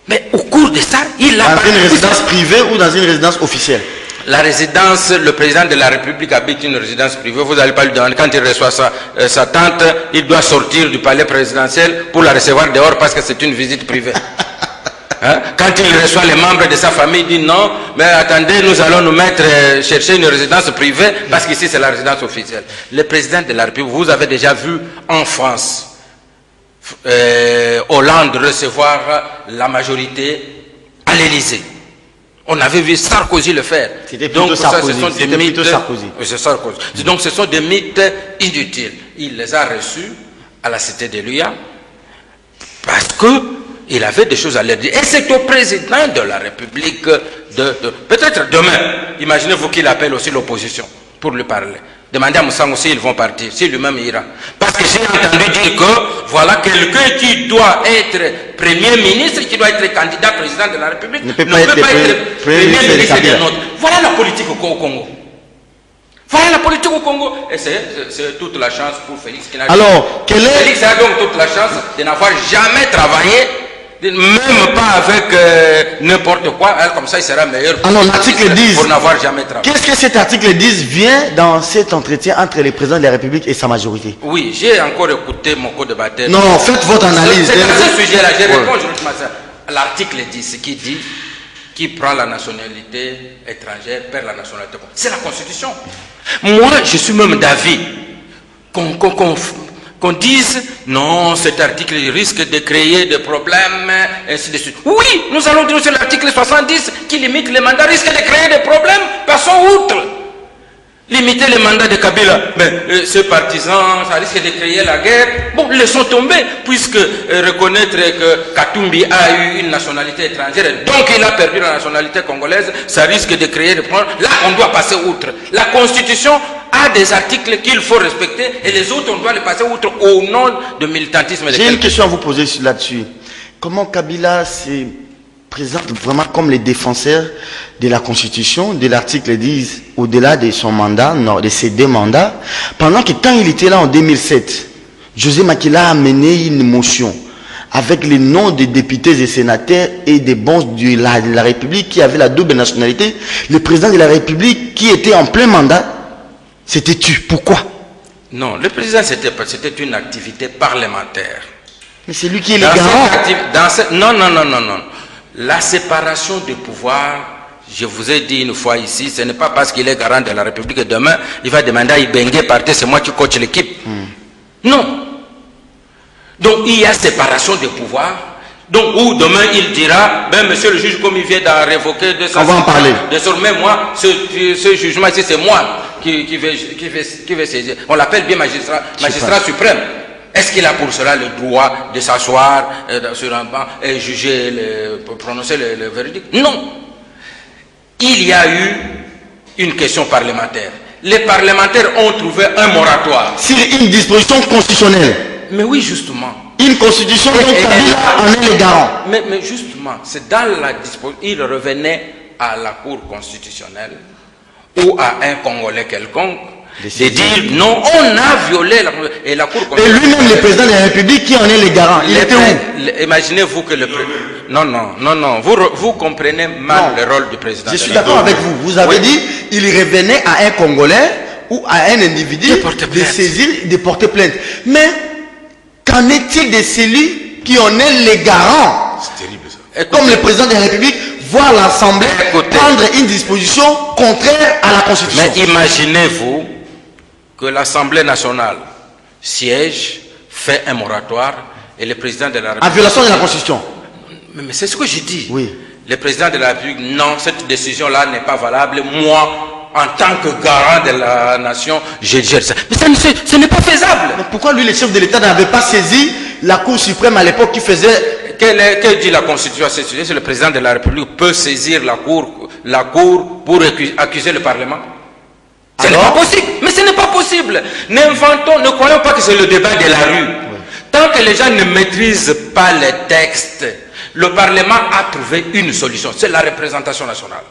Mais au cours de ça, il a... Dans une résidence privée ou dans une résidence officielle? La résidence, le président de la République habite une résidence privée. Vous n'allez pas lui demander, quand il reçoit sa tante, il doit sortir du palais présidentiel pour la recevoir dehors parce que c'est une visite privée. Hein? Quand il reçoit les membres de sa famille, il dit non, mais attendez, nous allons nous mettre chercher une résidence privée parce qu'ici c'est la résidence officielle. Le président de la République, vous avez déjà vu en France Hollande recevoir la majorité à l'Élysée. On avait vu Sarkozy le faire. C'était plutôt Sarkozy. C'est Sarkozy. Donc ce sont des mythes inutiles. Il les a reçus à la cité de l'UA parce qu'il avait des choses à leur dire. Et c'est au président de la République peut-être demain, imaginez-vous qu'il appelle aussi l'opposition pour lui parler. Demandez à Moussango s'ils vont partir, si lui-même ira. Parce que j'ai entendu dire que voilà quelqu'un qui doit être Premier ministre, qui doit être candidat président de la République, ne peut pas être Premier ministre d'un autre. Voilà la politique au Congo. Voilà la politique au Congo. Et c'est toute la chance pour Félix. Félix a donc toute la chance de n'avoir jamais travaillé, même pas avec n'importe quoi. Comme ça, il sera meilleur pour n'avoir jamais travaillé. Qu'est-ce que cet article 10 vient dans cet entretien entre le président de la République et sa majorité? Oui, j'ai encore écouté mon co-débatteur. Non, faites votre analyse. C'est à ce sujet-là, je réponds à l'article 10 qui dit qui prend la nationalité étrangère perd la nationalité. C'est la Constitution. Moi, je suis même d'avis qu'on dise non, cet article risque de créer des problèmes, ainsi de suite. Oui, nous allons dire sur l'article 70 qui limite les mandats, risque de créer des problèmes, passons outre. Limiter les mandats de Kabila, mais ces partisans, ça risque de créer la guerre. Bon, laissons tomber, puisque reconnaître que Katumbi a eu une nationalité étrangère, donc il a perdu la nationalité congolaise, ça risque de créer des problèmes. Là, on doit passer outre. La Constitution a des articles qu'il faut respecter et les autres, on doit les passer outre au nom de militantisme. J'ai une question à vous poser là-dessus. Comment Kabila se présente vraiment comme les défenseurs de la Constitution, de l'article 10, au-delà de son mandat, de ses 2 mandats, pendant que quand il était là en 2007, José Makila a mené une motion avec les noms des députés et sénateurs et des bons de la République qui avaient la double nationalité. Le président de la République qui était en plein mandat, c'était tu. Pourquoi? Non, le président, c'était une activité parlementaire. Mais c'est lui qui est le garant. Non. La séparation des pouvoirs, je vous ai dit une fois ici, ce n'est pas parce qu'il est garant de la République que demain, il va demander à Ibenge partir, c'est moi qui coach l'équipe. Non. Donc, il y a séparation des pouvoirs. Donc, où demain, il dira, ben, monsieur le juge, comme il vient d'en révoquer 200... On va en parler. Désormais, moi, ce jugement ici, c'est moi qui vais saisir. On l'appelle bien magistrat suprême. Est-ce qu'il a pour cela le droit de s'asseoir sur un banc et juger, prononcer le verdict? Non. Il y a eu une question parlementaire. Les parlementaires ont trouvé un moratoire. Sur une disposition constitutionnelle. Mais oui, justement. Une constitution dont Kabila en est le garant. Mais justement, c'est dans la disposition. Il revenait à la Cour constitutionnelle ou à un Congolais quelconque de dire non, on a violé la Cour constitutionnelle. Et lui-même, le président de la République, qui en est le garant, il était où? Imaginez-vous que le président... Non, vous comprenez mal le rôle du président. Je suis d'accord avec vous. Vous avez dit, il revenait à un Congolais ou à un individu de saisir, de porter plainte. Mais qu'en est-il de celui qui en est le garant? C'est terrible ça. Écoutez, comme le président de la République voit l'Assemblée prendre une disposition contraire à la Constitution. Mais imaginez-vous que l'Assemblée nationale siège, fait un moratoire et le président de la République... En violation de la Constitution. Mais c'est ce que j'ai dit. Oui. Le président de la République, non, cette décision-là n'est pas valable. Moi, en tant que garant de la nation, je gère ça. Mais ce n'est pas faisable. Mais pourquoi lui, le chef de l'État, n'avait pas saisi la Cour suprême à l'époque qui faisait... Que dit la Constitution à ce sujet? C'est le président de la République peut saisir la Cour pour accuser le Parlement. Ce n'est pas possible. Mais ce n'est pas possible. Ne croyons pas que c'est le débat de la rue. Oui. Tant que les gens ne maîtrisent pas les textes, le Parlement a trouvé une solution. C'est la représentation nationale.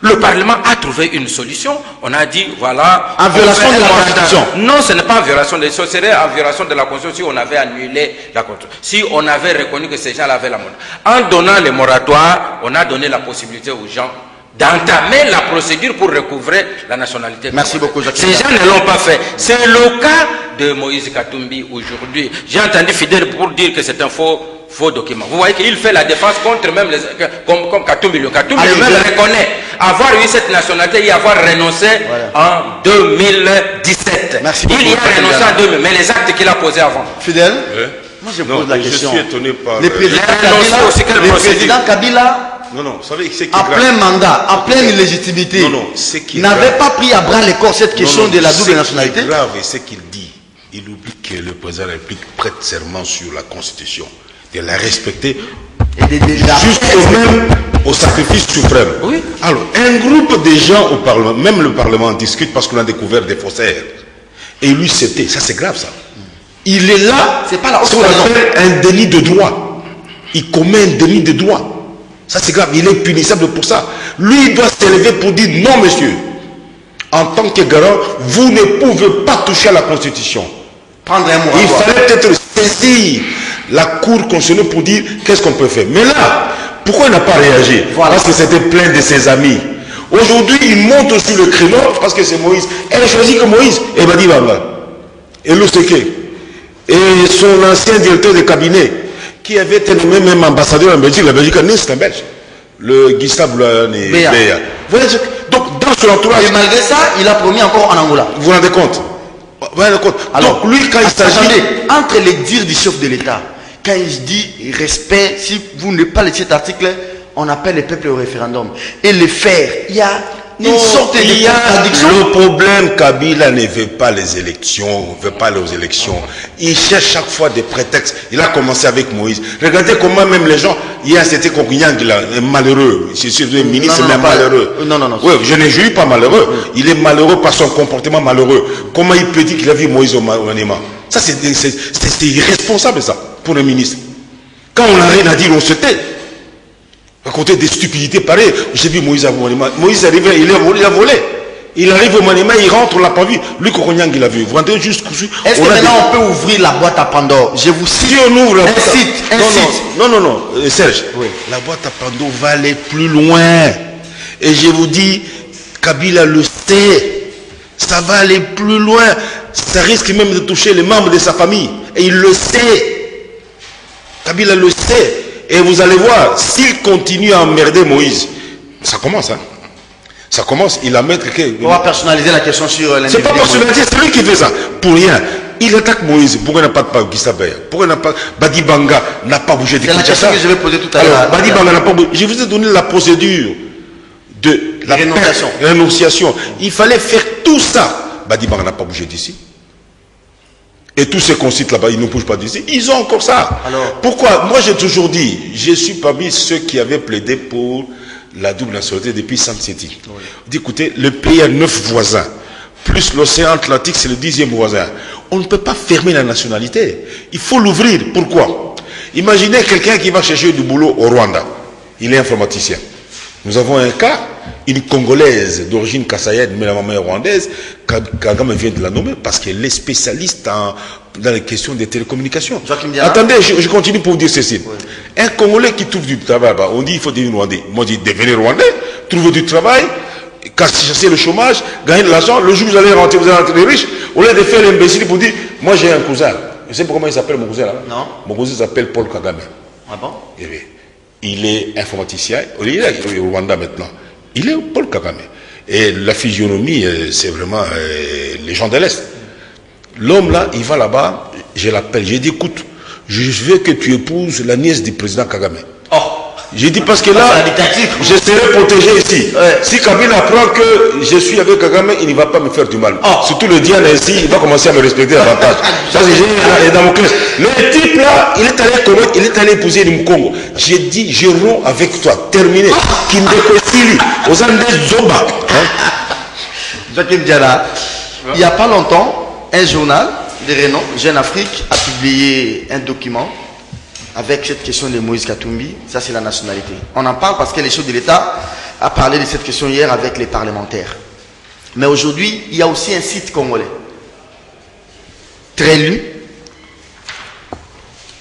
Le Parlement a trouvé une solution. On a dit, voilà... En violation de la Constitution. Non, ce n'est pas en violation de la Constitution. Ce serait en violation de la Constitution si on avait annulé la Constitution. Si on avait reconnu que ces gens avaient la monnaie. En donnant les moratoires, on a donné la possibilité aux gens d'entamer la procédure pour recouvrer la nationalité. Merci beaucoup, Jacques. Ces gens ne l'ont pas fait. C'est le cas de Moïse Katumbi aujourd'hui. J'ai entendu Fidèle pour dire que c'est un faux faux documents. Vous voyez qu'il fait la défense contre même les, comme Katumbi. Katumbi lui-même reconnaît avoir eu cette nationalité et avoir renoncé en 2017. Merci il y a renoncé en 2000, mais les actes qu'il a posés avant. Fidèle, moi je pose la question. Je suis étonné par... Le président Kabila, non, vous savez, c'est qui en plein mandat, en pleine illégitimité, n'avait pas pris à bras le corps cette question de la double nationalité. C'est grave, et ce qu'il dit, il oublie que le président de la République prête serment sur la Constitution, de la respecter jusqu'au même au sacrifice suprême. Oui. Alors, un groupe de gens au Parlement, même le Parlement discute parce qu'on a découvert des faussaires. Et lui, c'était, ça c'est grave ça. Il est là, c'est pas la ce qu'on appelle un délit de droit. Il commet un délit de droit. Ça c'est grave, il est punissable pour ça. Lui, il doit s'élever pour dire non, monsieur. En tant que garant, vous ne pouvez pas toucher à la Constitution. Prendre un moratoire. Il fallait peut-être saisir la Cour constitutionnelle pour dire qu'est-ce qu'on peut faire. Mais là, pourquoi il n'a pas réagi? Parce que c'était plein de ses amis. Aujourd'hui, il monte sur le créneau parce que c'est Moïse. Elle a choisi que Moïse. Et Badi Banga. Et Luseke. Et son ancien directeur de cabinet, qui avait été nommé même ambassadeur en Belgique. La Belgique, c'est un Belge. Le Gustave Béa. Donc, dans son entourage. Et malgré ça, il a promis encore en Angola. Vous vous rendez compte? Alors, donc, lui, quand il s'agit. Entre les dires du chef de l'État, quand il dit respect, si vous ne parlez de cet article, on appelle les peuples au référendum. Et le faire, il y a une sorte de contradiction. Le problème, Kabila ne veut pas les élections, ne veut pas les élections. Il cherche chaque fois des prétextes. Il a commencé avec Moïse. Regardez comment même les gens, hier c'était Kokunyang, malheureux. Je suis le ministre, mais malheureux. Non. Oui, je ne juge pas malheureux. Il est malheureux par son comportement malheureux. Comment il peut dire qu'il a vu Moïse au Maniema? Ça, c'est irresponsable, ça, pour un ministre. Quand on n'a rien à dire, on se tait. À côté des stupidités pareilles, j'ai vu Moïse à Maniema. Moïse arrive, il a volé. Il arrive au Maniema, il rentre, on ne l'a pas vu. Lui, Kokonyang, il a vu. Vous rendez jusqu'où? Est-ce que maintenant on peut ouvrir la boîte à Pandore? Je vous cite. Si on ouvre la boîte à Pandore. Non, Serge. Oui. La boîte à Pandore va aller plus loin. Et je vous dis, Kabila le sait. Ça va aller plus loin. Ça risque même de toucher les membres de sa famille. Et il le sait. Kabila le sait. Et vous allez voir, s'il continue à emmerder Moïse, ça commence, hein. Ça commence, il a mettre... On va personnaliser la question sur l'individu. C'est pas personnalisé, c'est lui qui fait ça. Pour rien. Il attaque Moïse. Pourquoi il n'a pas de Gustave? Pourquoi il n'a pas... Badi Banga n'a pas bougé de Kinshasa. C'est la question que je vais poser tout à l'heure. Badi Banga n'a pas bougé. Je vous ai donné la procédure de la rénonciation. Il fallait faire tout ça. Badi Banga n'a pas bougé d'ici. Et tous ces consites là-bas, ils ne bougent pas d'ici. Ils ont encore ça. Alors, pourquoi? Moi, j'ai toujours dit, je suis parmi ceux qui avaient plaidé pour la double nationalité depuis Sam City. Oui. Écoutez, le pays a 9 voisins, plus l'océan Atlantique, c'est le 10e voisin. On ne peut pas fermer la nationalité. Il faut l'ouvrir. Pourquoi? Imaginez quelqu'un qui va chercher du boulot au Rwanda. Il est informaticien. Nous avons un cas, une Congolaise d'origine kassaïenne, mais la maman est rwandaise. Kagame vient de la nommer parce qu'elle est spécialiste dans les questions des télécommunications. Attendez, je continue pour vous dire ceci. Oui. Un Congolais qui trouve du travail, on dit il faut devenir Rwandais. Moi, je dis devenez Rwandais, trouver du travail, chasser le chômage, gagner de l'argent. Le jour où vous allez rentrer riche, au lieu de faire l'imbécile pour dire moi j'ai un cousin. Vous savez comment il s'appelle mon cousin là? Non. Mon cousin s'appelle Paul Kagame. Ah bon? Eh bien, il est informaticien, il est au Rwanda maintenant. Il est Paul Kagame. Et la physionomie, c'est vraiment les gens de l'Est. L'homme là, il va là-bas, je l'appelle, j'ai dit écoute, je veux que tu épouses la nièce du président Kagame. Oh. J'ai dit parce que là, je serai protégé ici. Ouais. Si Kabila apprend que je suis avec Kagame, il ne va pas me faire du mal. Oh. Surtout le Diane ici, il va commencer à me respecter davantage. Ça c'est génial, dans mon cœur. Le type là, il est allé épouser le Mkongo. J'ai dit, je romps avec toi, terminé. Kindekosili, aux Andes Zoba. Joachim Diala, il n'y a pas longtemps, un journal de renom, Jeune Afrique, a publié un document avec cette question de Moïse Katumbi. Ça, c'est la nationalité. On en parle parce que les chefs de l'État a parlé de cette question hier avec les parlementaires. Mais aujourd'hui, il y a aussi un site congolais très lu,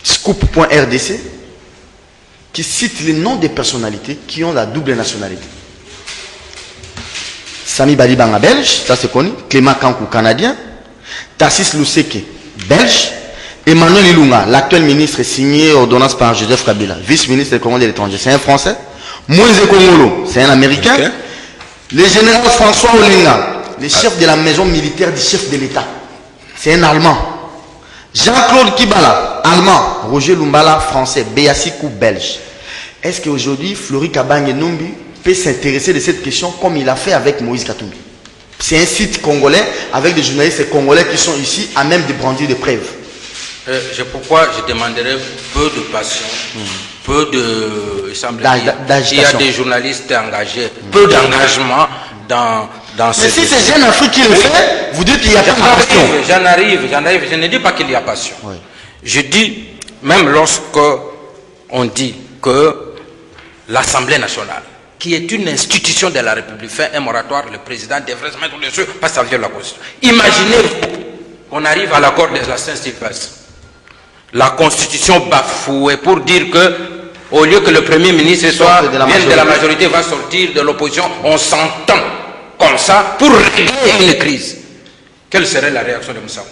scoop.rdc, qui cite les noms des personnalités qui ont la double nationalité. Sami Badibanga, belge, ça c'est connu. Clément Kankou, canadien. Tarsis Luseke, belge. Emmanuel Ilunga, l'actuel ministre, est signé ordonnance par Joseph Kabila, vice-ministre des Congo de l'étranger. C'est un Français. Moïse Kongolo, c'est un Américain. Okay. Le général François Olenga, le chef de la maison militaire du chef de l'État, c'est un Allemand. Jean-Claude Kibala, allemand. Roger Lumbala, français. Béassikou, belge. Est-ce qu'aujourd'hui, Flori Kabange Numbi peut s'intéresser de cette question comme il a fait avec Moïse Katumbi? C'est un site congolais avec des journalistes congolais qui sont ici à même de brandir des preuves. Pourquoi je demanderais peu de passion, peu de... Il semble qu'il y a des journalistes engagés, peu d'engagement dans mais si c'est Jeune Afrique qui le fait, vous dites qu'il y a pas de passion. J'en arrive. Je ne dis pas qu'il y a passion. Oui. Je dis, même lorsque on dit que l'Assemblée nationale, qui est une institution de la République, fait un moratoire, le président devrait se mettre dessus parce que ça vient de la Constitution. Imaginez-vous qu'on arrive à l'accord de la Saint-Sylvestre. La Constitution bafouée pour dire que, au lieu que le Premier ministre vienne de la majorité, va sortir de l'opposition, on s'entend comme ça pour régler une crise. Quelle serait la réaction de Moussa?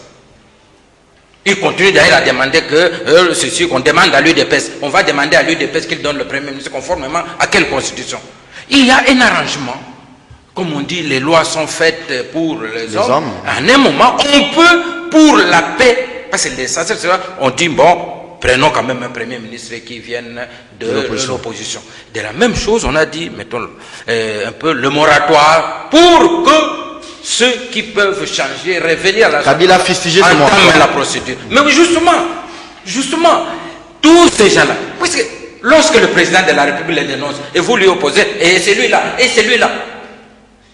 Il continue d'ailleurs à demander que ceci, qu'on demande à l'UDPS. On va demander à l'UDPS qu'il donne le Premier ministre conformément à quelle Constitution? Il y a un arrangement. Comme on dit, les lois sont faites pour les hommes. À un moment, on peut, pour la paix, parce que l'essentiel, on dit, bon, prenons quand même un Premier ministre qui vienne de l'opposition. De la même chose, on a dit, mettons un peu le moratoire pour que ceux qui peuvent changer, revenir à la Kabila fustigé entament la procédure. Mais oui, justement, tous ces gens-là, parce que lorsque le président de la République les dénonce, et vous lui opposez, et celui-là,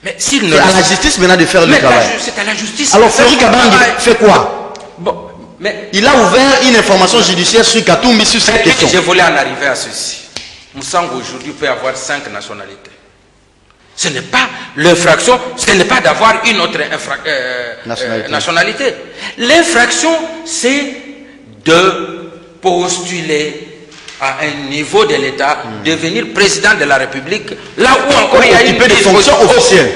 mais s'il ne... C'est à la justice maintenant de faire le travail. C'est à la justice. Alors Flori Kabange fait quoi? Bon, mais il a ouvert une information judiciaire sur Katumbi sur cette question. Je voulais en arriver à ceci. Moussango aujourd'hui peut avoir 5 nationalités. Ce n'est pas l'infraction, ce n'est pas d'avoir une autre nationalité. L'infraction, c'est de postuler à un niveau de l'État, devenir président de la République, là où encore il y a une fonction officielle.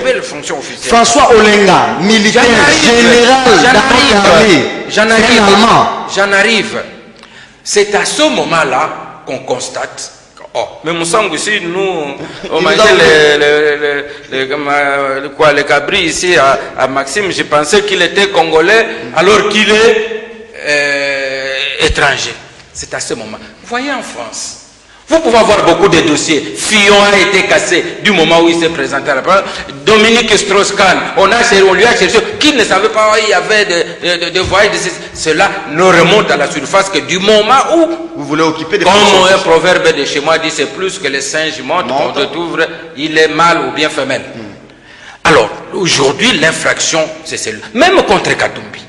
François Olenga, militaire général d'armée. J'en arrive. C'est à ce moment-là qu'on constate. Oh, mais Moussango ici, nous, on mangeait les cabris ici à Maxime. Je pensais qu'il était congolais alors qu'il est étranger. C'est à ce moment. Vous voyez en France, vous pouvez avoir beaucoup de dossiers. Fillon a été cassé du moment où il s'est présenté à la parole. Dominique Strauss-Kahn, on lui a cherché, qui ne savait pas qu'il y avait de voyages. Cela ne remonte à la surface que du moment où, vous voulez occuper des comme un proverbe de chez moi dit, c'est plus que les singes montent, qu'on te ouvre, il est mâle ou bien femelle. Alors, aujourd'hui, l'infraction, c'est celle-là. Même contre Katumbi.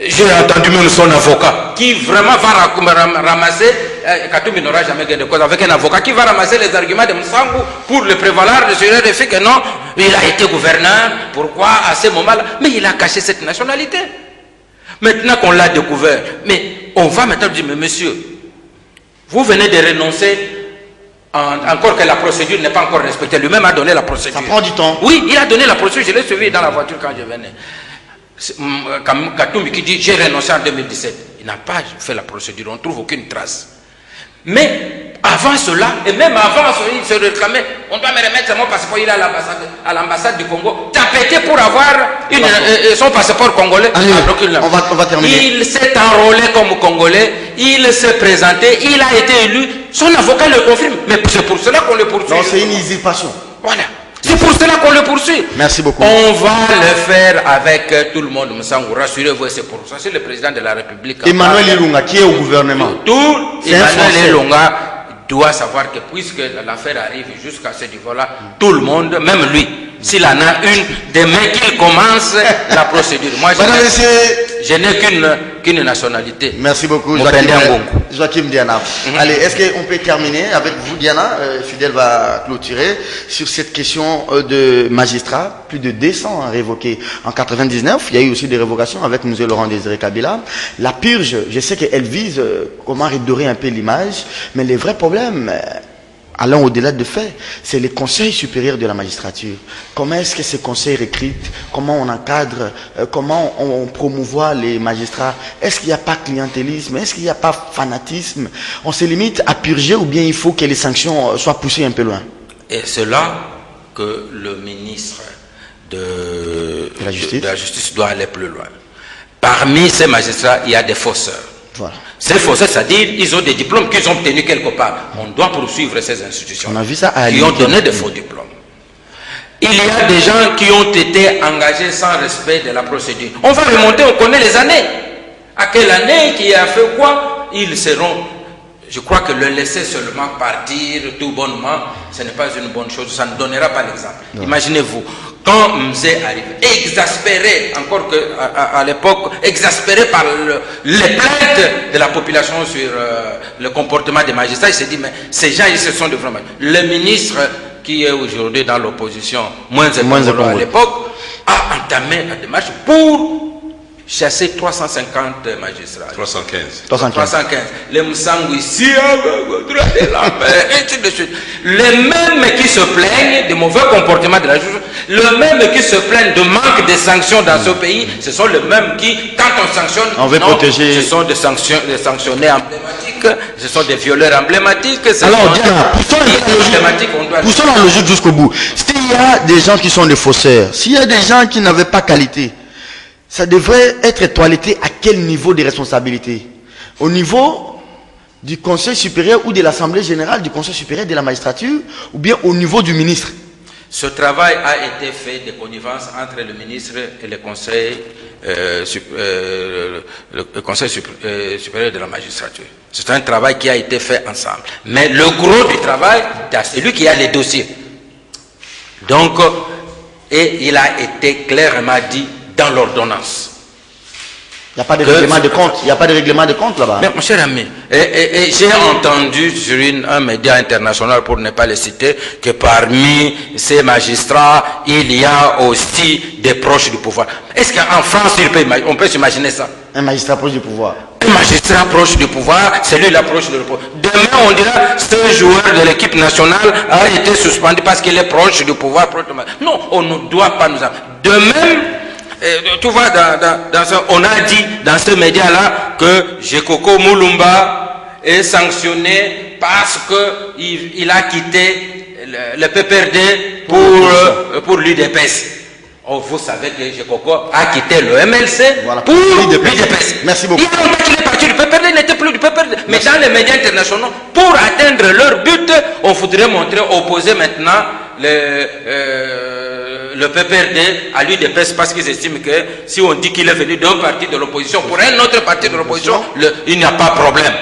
J'ai entendu même son avocat qui vraiment va ramasser, Katumbi n'aura jamais gagné de cause, avec un avocat qui va ramasser les arguments de Moussango pour le prévaloir de ce fait que non, il a été gouverneur, pourquoi à ce moment-là? Mais il a caché cette nationalité. Maintenant qu'on l'a découvert, mais on va maintenant dire, mais monsieur, vous venez de renoncer, encore que la procédure n'est pas encore respectée, lui-même a donné la procédure. Ça prend du temps. Oui, il a donné la procédure, je l'ai suivi dans la voiture quand je venais. Katumbi qui dit j'ai renoncé en 2017, il n'a pas fait la procédure, on ne trouve aucune trace. Mais avant cela, et même avant cela, il se réclamait, on doit me remettre mon passeport, il est à l'ambassade du Congo, tapeté pour avoir son passeport congolais. On va terminer. Il s'est enrôlé comme Congolais, il s'est présenté, il a été élu, son avocat le confirme, mais c'est pour cela qu'on le poursuit. Non, c'est une usurpation. Voilà. C'est pour cela qu'on le poursuit. Merci beaucoup. On va le faire avec tout le monde. Rassurez-vous, c'est pour ça. C'est le président de la République. Emmanuel Ilunga, qui est au gouvernement. Emmanuel Ilunga doit savoir que puisque l'affaire arrive jusqu'à ce niveau-là, tout le monde, même lui, s'il en a une, demain qu'il commence la procédure. Moi, je n'ai qu'une nationalité. Merci beaucoup, Joachim Diana. Allez, est-ce qu'on peut terminer avec vous, Diana? Fidèle va clôturer sur cette question de magistrats. Plus de 200 révoqués en 99. Il y a eu aussi des révocations avec M. Laurent Désiré Kabila. La purge, je sais qu'elle vise comment redorer un peu l'image, mais les vrais problèmes allons au-delà de fait, c'est le Conseil supérieur de la magistrature. Comment est-ce que ce conseil recrute? Comment on encadre? Comment on promouvoit les magistrats? Est-ce qu'il n'y a pas clientélisme? Est-ce qu'il n'y a pas fanatisme? On se limite à purger ou bien il faut que les sanctions soient poussées un peu loin? Et c'est là que le ministre de la justice doit aller plus loin. Parmi ces magistrats, il y a des faussaires. Voilà. Ces faussaires, c'est-à-dire ils ont des diplômes qu'ils ont obtenus quelque part. On doit poursuivre ces institutions. On a vu ça à qui ont donné de faux diplômes. Il y a des gens qui ont été engagés sans respect de la procédure. On va remonter, on connaît les années. À quelle année, qui a fait quoi? Ils seront... Je crois que le laisser seulement partir tout bonnement, ce n'est pas une bonne chose, ça ne donnera pas l'exemple. Imaginez-vous, quand Mzé arrive, exaspéré, encore qu'à l'époque, exaspéré par les plaintes de la population sur le comportement des magistrats, il s'est dit, mais ces gens, ils se sont de vraiment... Le ministre qui est aujourd'hui dans l'opposition, moins à l'époque, a entamé la démarche pour chasser 350 magistrats. 315. Les Moussangou ici, ainsi de suite. Les mêmes qui se plaignent du mauvais comportement de la justice, les mêmes qui se plaignent de manque de sanctions dans ce pays, ce sont les mêmes qui, quand on sanctionne, on veut protéger. Ce sont des sanctionnés emblématiques, ce sont des violeurs emblématiques. Alors, Diana, poussons la logique jusqu'au bout. S'il y a des gens qui sont des faussaires, s'il y a des gens qui n'avaient pas qualité, ça devrait être toiletté à quel niveau de responsabilité? Au niveau du Conseil supérieur ou de l'Assemblée générale du Conseil supérieur de la magistrature, ou bien au niveau du ministre? Ce travail a été fait de connivence entre le ministre et le Conseil, supérieur de la magistrature. C'est un travail qui a été fait ensemble. Mais le gros du travail, c'est lui qui a les dossiers. Donc, et il a été clairement dit dans l'ordonnance. Il n'y a pas de règlement de compte. Il n'y a pas de règlement de compte là-bas. Mais mon cher ami, j'ai entendu sur un média international, pour ne pas le citer, que parmi ces magistrats, il y a aussi des proches du pouvoir. Est-ce qu'en France, on peut s'imaginer ça? Un magistrat proche du pouvoir. Un magistrat proche du pouvoir, celui-là proche du pouvoir. Demain, on dira, ce joueur de l'équipe nationale a été suspendu parce qu'il est proche du pouvoir. Non, on ne doit pas nous... De même, tu vois, on a dit dans ce média-là que Jekoko Moulumba est sanctionné parce qu'il a quitté le PPRD pour l'UDPS. Oh, vous savez que Jekoko a quitté le MLC pour l'UDPS. Merci beaucoup. Il y a longtemps qu'il est parti, le PPRD n'était plus du PPRD. Mais dans les médias internationaux, pour atteindre leur but, on voudrait opposer maintenant le PPRD à l'UDPS parce qu'ils estiment que si on dit qu'il est venu d'un parti de l'opposition pour un autre parti de l'opposition, il n'y a pas de problème.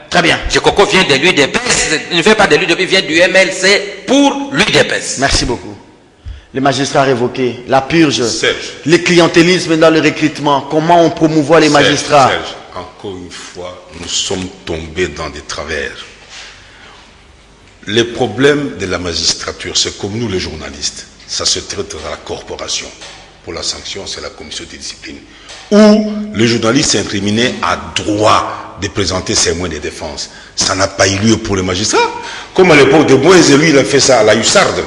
Très bien. Jekoko vient de l'UDPS, il ne vient pas de l'UDPS, il vient du MLC pour l'UDPS. Merci beaucoup. Les magistrats révoqués, la purge, Serge, le clientélisme dans le recrutement, comment on promouvoit les magistrats. Serge, encore une fois, nous sommes tombés dans des travers. Les problèmes de la magistrature, c'est comme nous les journalistes. Ça se traite dans la corporation. Pour la sanction, c'est la commission de discipline. Où le journaliste incriminé a droit de présenter ses moyens de défense. Ça n'a pas eu lieu pour les magistrats. Comme à l'époque de Moïse, lui, il a fait ça à la Hussarde.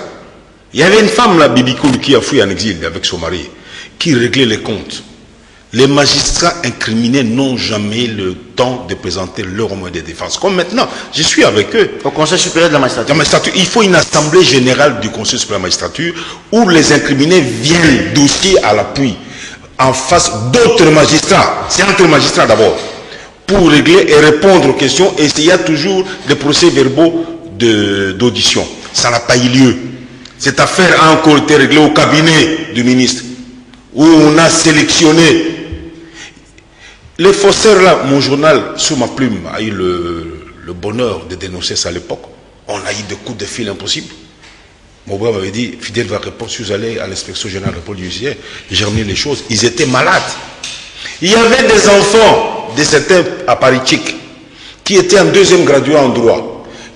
Il y avait une femme, là, Bibi Koul, qui a fui en exil avec son mari, qui réglait les comptes. Les magistrats incriminés n'ont jamais le temps de présenter leur moyen de défense. Comme maintenant, je suis avec eux. Au Conseil supérieur de la magistrature. Il faut une assemblée générale du Conseil supérieur de la magistrature où les incriminés viennent dossier à l'appui en face d'autres magistrats. C'est entre magistrats d'abord. Pour régler et répondre aux questions. Et il y a toujours des procès-verbaux d'audition. Ça n'a pas eu lieu. Cette affaire a encore été réglée au cabinet du ministre, où on a sélectionné. Les faussaires là, mon journal, sous ma plume, a eu le bonheur de dénoncer ça à l'époque. On a eu des coups de fil impossibles. Mon brave m'avait dit, Fidèle va répondre, si vous allez à l'inspection générale de la police judiciaire, j'ai remis les choses. Ils étaient malades. Il y avait des enfants de certains appareils qui étaient en deuxième graduat en droit,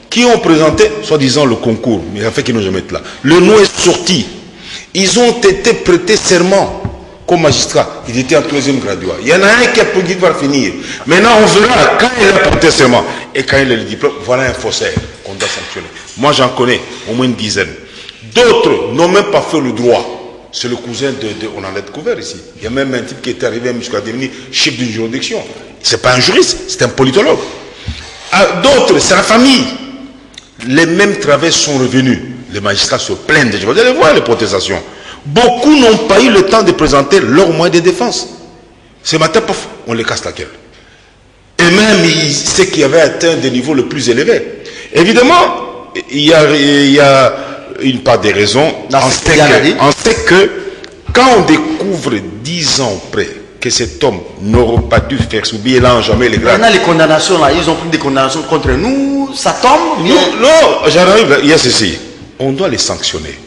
qui ont présenté, soi-disant, le concours, mais il a fait qu'ils n'ont jamais été là. Le nom est sorti. Ils ont été prêtés serment comme magistrats. Ils étaient en troisième graduat. Il y en a un qui va finir. Maintenant, on verra quand il a prêté serment et quand il a le diplôme, voilà un faussaire qu'on doit sanctionner. Moi, j'en connais au moins une dizaine. D'autres n'ont même pas fait le droit. C'est le cousin on en a découvert ici. Il y a même un type qui est arrivé jusqu'à devenir chef d'une juridiction. C'est pas un juriste, c'est un politologue. D'autres, c'est la famille. Les mêmes travers sont revenus. Les magistrats se plaignent. Vous allez voir les protestations. Beaucoup n'ont pas eu le temps de présenter leurs moyens de défense. Ce matin, pof, on les casse la gueule. Et même ceux qui avaient atteint des niveaux les plus élevés. Évidemment, il y a une part des raisons. On sait que quand on découvre 10 ans après que cet homme n'aurait pas dû faire subir, il a enjambé les grades. Maintenant, les condamnations, là, ils ont pris des condamnations contre nous, ça tombe. Non, j'arrive là, il y a ceci. On doit les sanctionner.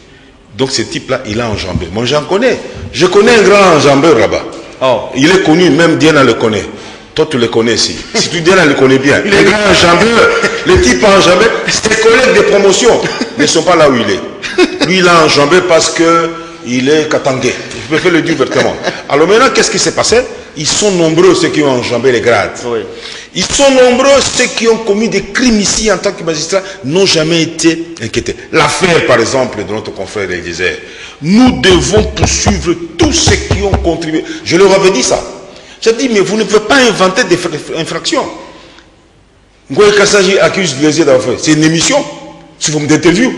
Donc ce type-là, il a enjambé. Moi, j'en connais. Je connais un grand enjambeur là-bas. Oh. Il est connu, même Diana le connaît. Toi, tu le connais ici. Si tu Diana le connais bien. Il est grand enjambeur. Le type a enjambé. Ses collègues de promotion ne sont pas là où il est. Lui, il a enjambé parce que il est katangé. Je préfère le dire vertement. Alors maintenant, qu'est-ce qui s'est passé? Ils sont nombreux ceux qui ont enjambé les grades. Oui. Ils sont nombreux ceux qui ont commis des crimes ici en tant que magistrats, n'ont jamais été inquiétés. L'affaire, par exemple, de notre confrère, il disait, nous devons poursuivre tous ceux qui ont contribué. Je leur avais dit ça. J'ai dit, mais vous ne pouvez pas inventer des infractions. Ngoye Kassaji accuse Glazier d'avoir fait. C'est une émission, sous forme d'interview.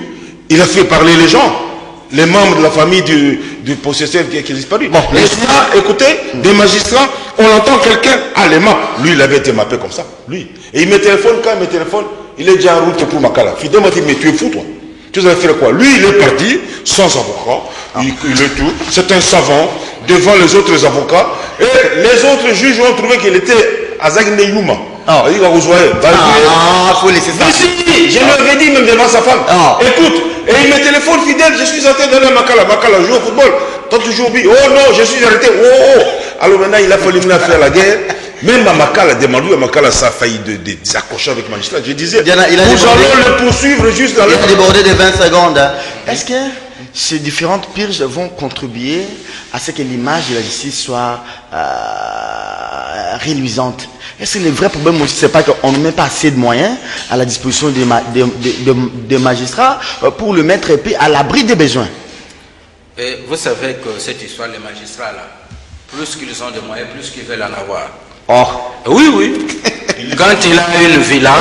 Il a fait parler les gens. Les membres de la famille du possesseur qui est disparu. Bon, et ça, écoutez, des magistrats, on entend quelqu'un, allemand. Lui, il avait été mappé comme ça. Lui. Et il me téléphone, quand il me téléphone, il est déjà en route pour Makala. Fidel m'a dit, mais tu es fou, toi. Tu vas faire quoi? Lui, il est parti, sans avocat. Il est tout. C'est un savant, devant les autres avocats. Et les autres juges ont trouvé qu'il était Azagné Yuma. Il va vous jouer. Faut laisser ça. Mais si, je lui avais dit, même devant sa femme. Écoute, et il me téléphone fidèle, je suis en train d'aller à Makala. Makala joue au football. Toi, tu joues au but. Oh non, je suis arrêté. Oh. Alors maintenant, il a fallu me faire la guerre. Même à Makala, demande-lui à Makala, ça a failli s'accrocher avec le magistrat. Je disais, nous allons le poursuivre juste dans le... Il a débordé de 20 secondes. Est-ce que ces différentes purges vont contribuer à ce que l'image de la justice soit réluisante? Est-ce que le vrai problème aussi, c'est pas qu'on ne met pas assez de moyens à la disposition des magistrats pour le mettre à l'abri des besoins? Et vous savez que cette histoire, les magistrats là, plus qu'ils ont de moyens, plus qu'ils veulent en avoir. Oh. Oui, oui. Quand il a une villa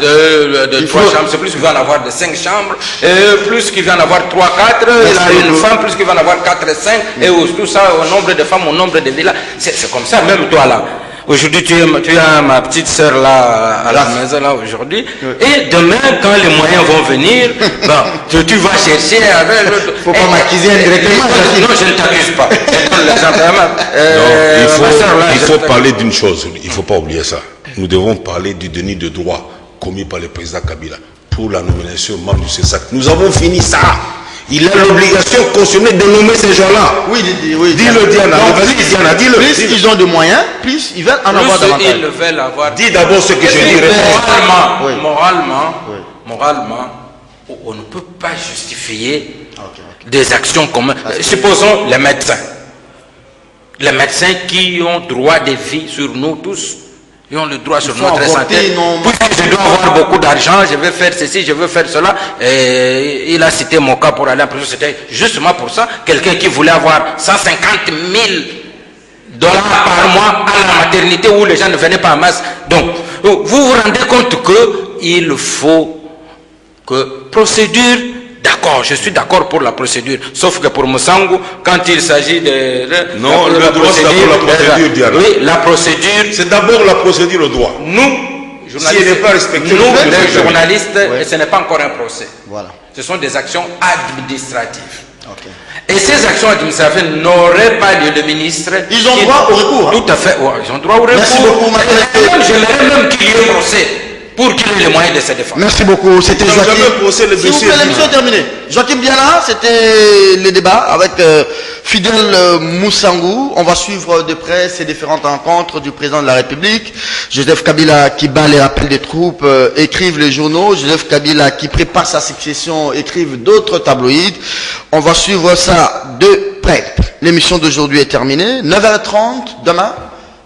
de 3 chambres, c'est plus qu'il va en avoir de 5 chambres, et plus qu'il va en avoir 3, 4, il a une femme, plus qu'il va en avoir 4, 5, et tout ça, au nombre de femmes, au nombre de villas. C'est comme ça, même toi là. Aujourd'hui, tu as ma petite soeur là, à la maison là aujourd'hui. Et demain, quand les moyens vont venir, bon, tu vas chercher avec l'autre. Faut pas m'accuser indirectement. Non, je ne t'accuse pas. Il faut parler d'une chose. Il ne faut pas oublier ça. Nous devons parler du déni de droit commis par le président Kabila pour la nomination membre du CESAC. Nous avons fini ça. Il a l'obligation constitutionnelle de nommer ces gens-là. Oui, dis-le, Diana. Vas-y, Diana, dis-le. Plus ils ont de moyens, plus ils veulent en avoir davantage. Ils veulent avoir. Dis d'abord ce que je dis. Moralement, on ne peut pas justifier des actions communes. Supposons les médecins. Les médecins qui ont droit de vie sur nous tous. Ils ont le droit sur notre santé. Je dois avoir beaucoup d'argent, je vais faire ceci, je veux faire cela. Et il a cité mon cas pour aller en prison. C'était justement pour ça. Quelqu'un qui voulait avoir 150 000 $ par mois à la maternité où les gens ne venaient pas en masse. Donc, vous vous rendez compte qu'il faut que procédure. D'accord, je suis d'accord pour la procédure. Sauf que pour Moussango, quand il s'agit de... Non, le droit c'est d'abord la procédure, Diana. Oui, la procédure... C'est d'abord la procédure, le droit. Nous, si elle n'est pas respectée, nous, les journalistes, ce n'est pas encore un procès. Voilà. Ce sont des actions administratives. Et ces actions administratives n'auraient pas lieu. Le ministre... Ils ont droit au recours. Tout à fait, ils ont droit au recours. Merci beaucoup, j'aimerais même qu'il y ait un procès pour qu'il ait les moyens de se défendre. Merci beaucoup. C'était Joachim. S'il vous plaît, l'émission est terminée. Joachim Biala, c'était le débat avec Fidel Moussango. On va suivre de près ces différentes rencontres du président de la République. Joseph Kabila qui bat les rappels des troupes, écrivent les journaux. Joseph Kabila qui prépare sa succession, écrivent d'autres tabloïds. On va suivre ça de près. L'émission d'aujourd'hui est terminée. 9h30 demain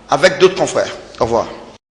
avec d'autres confrères. Au revoir.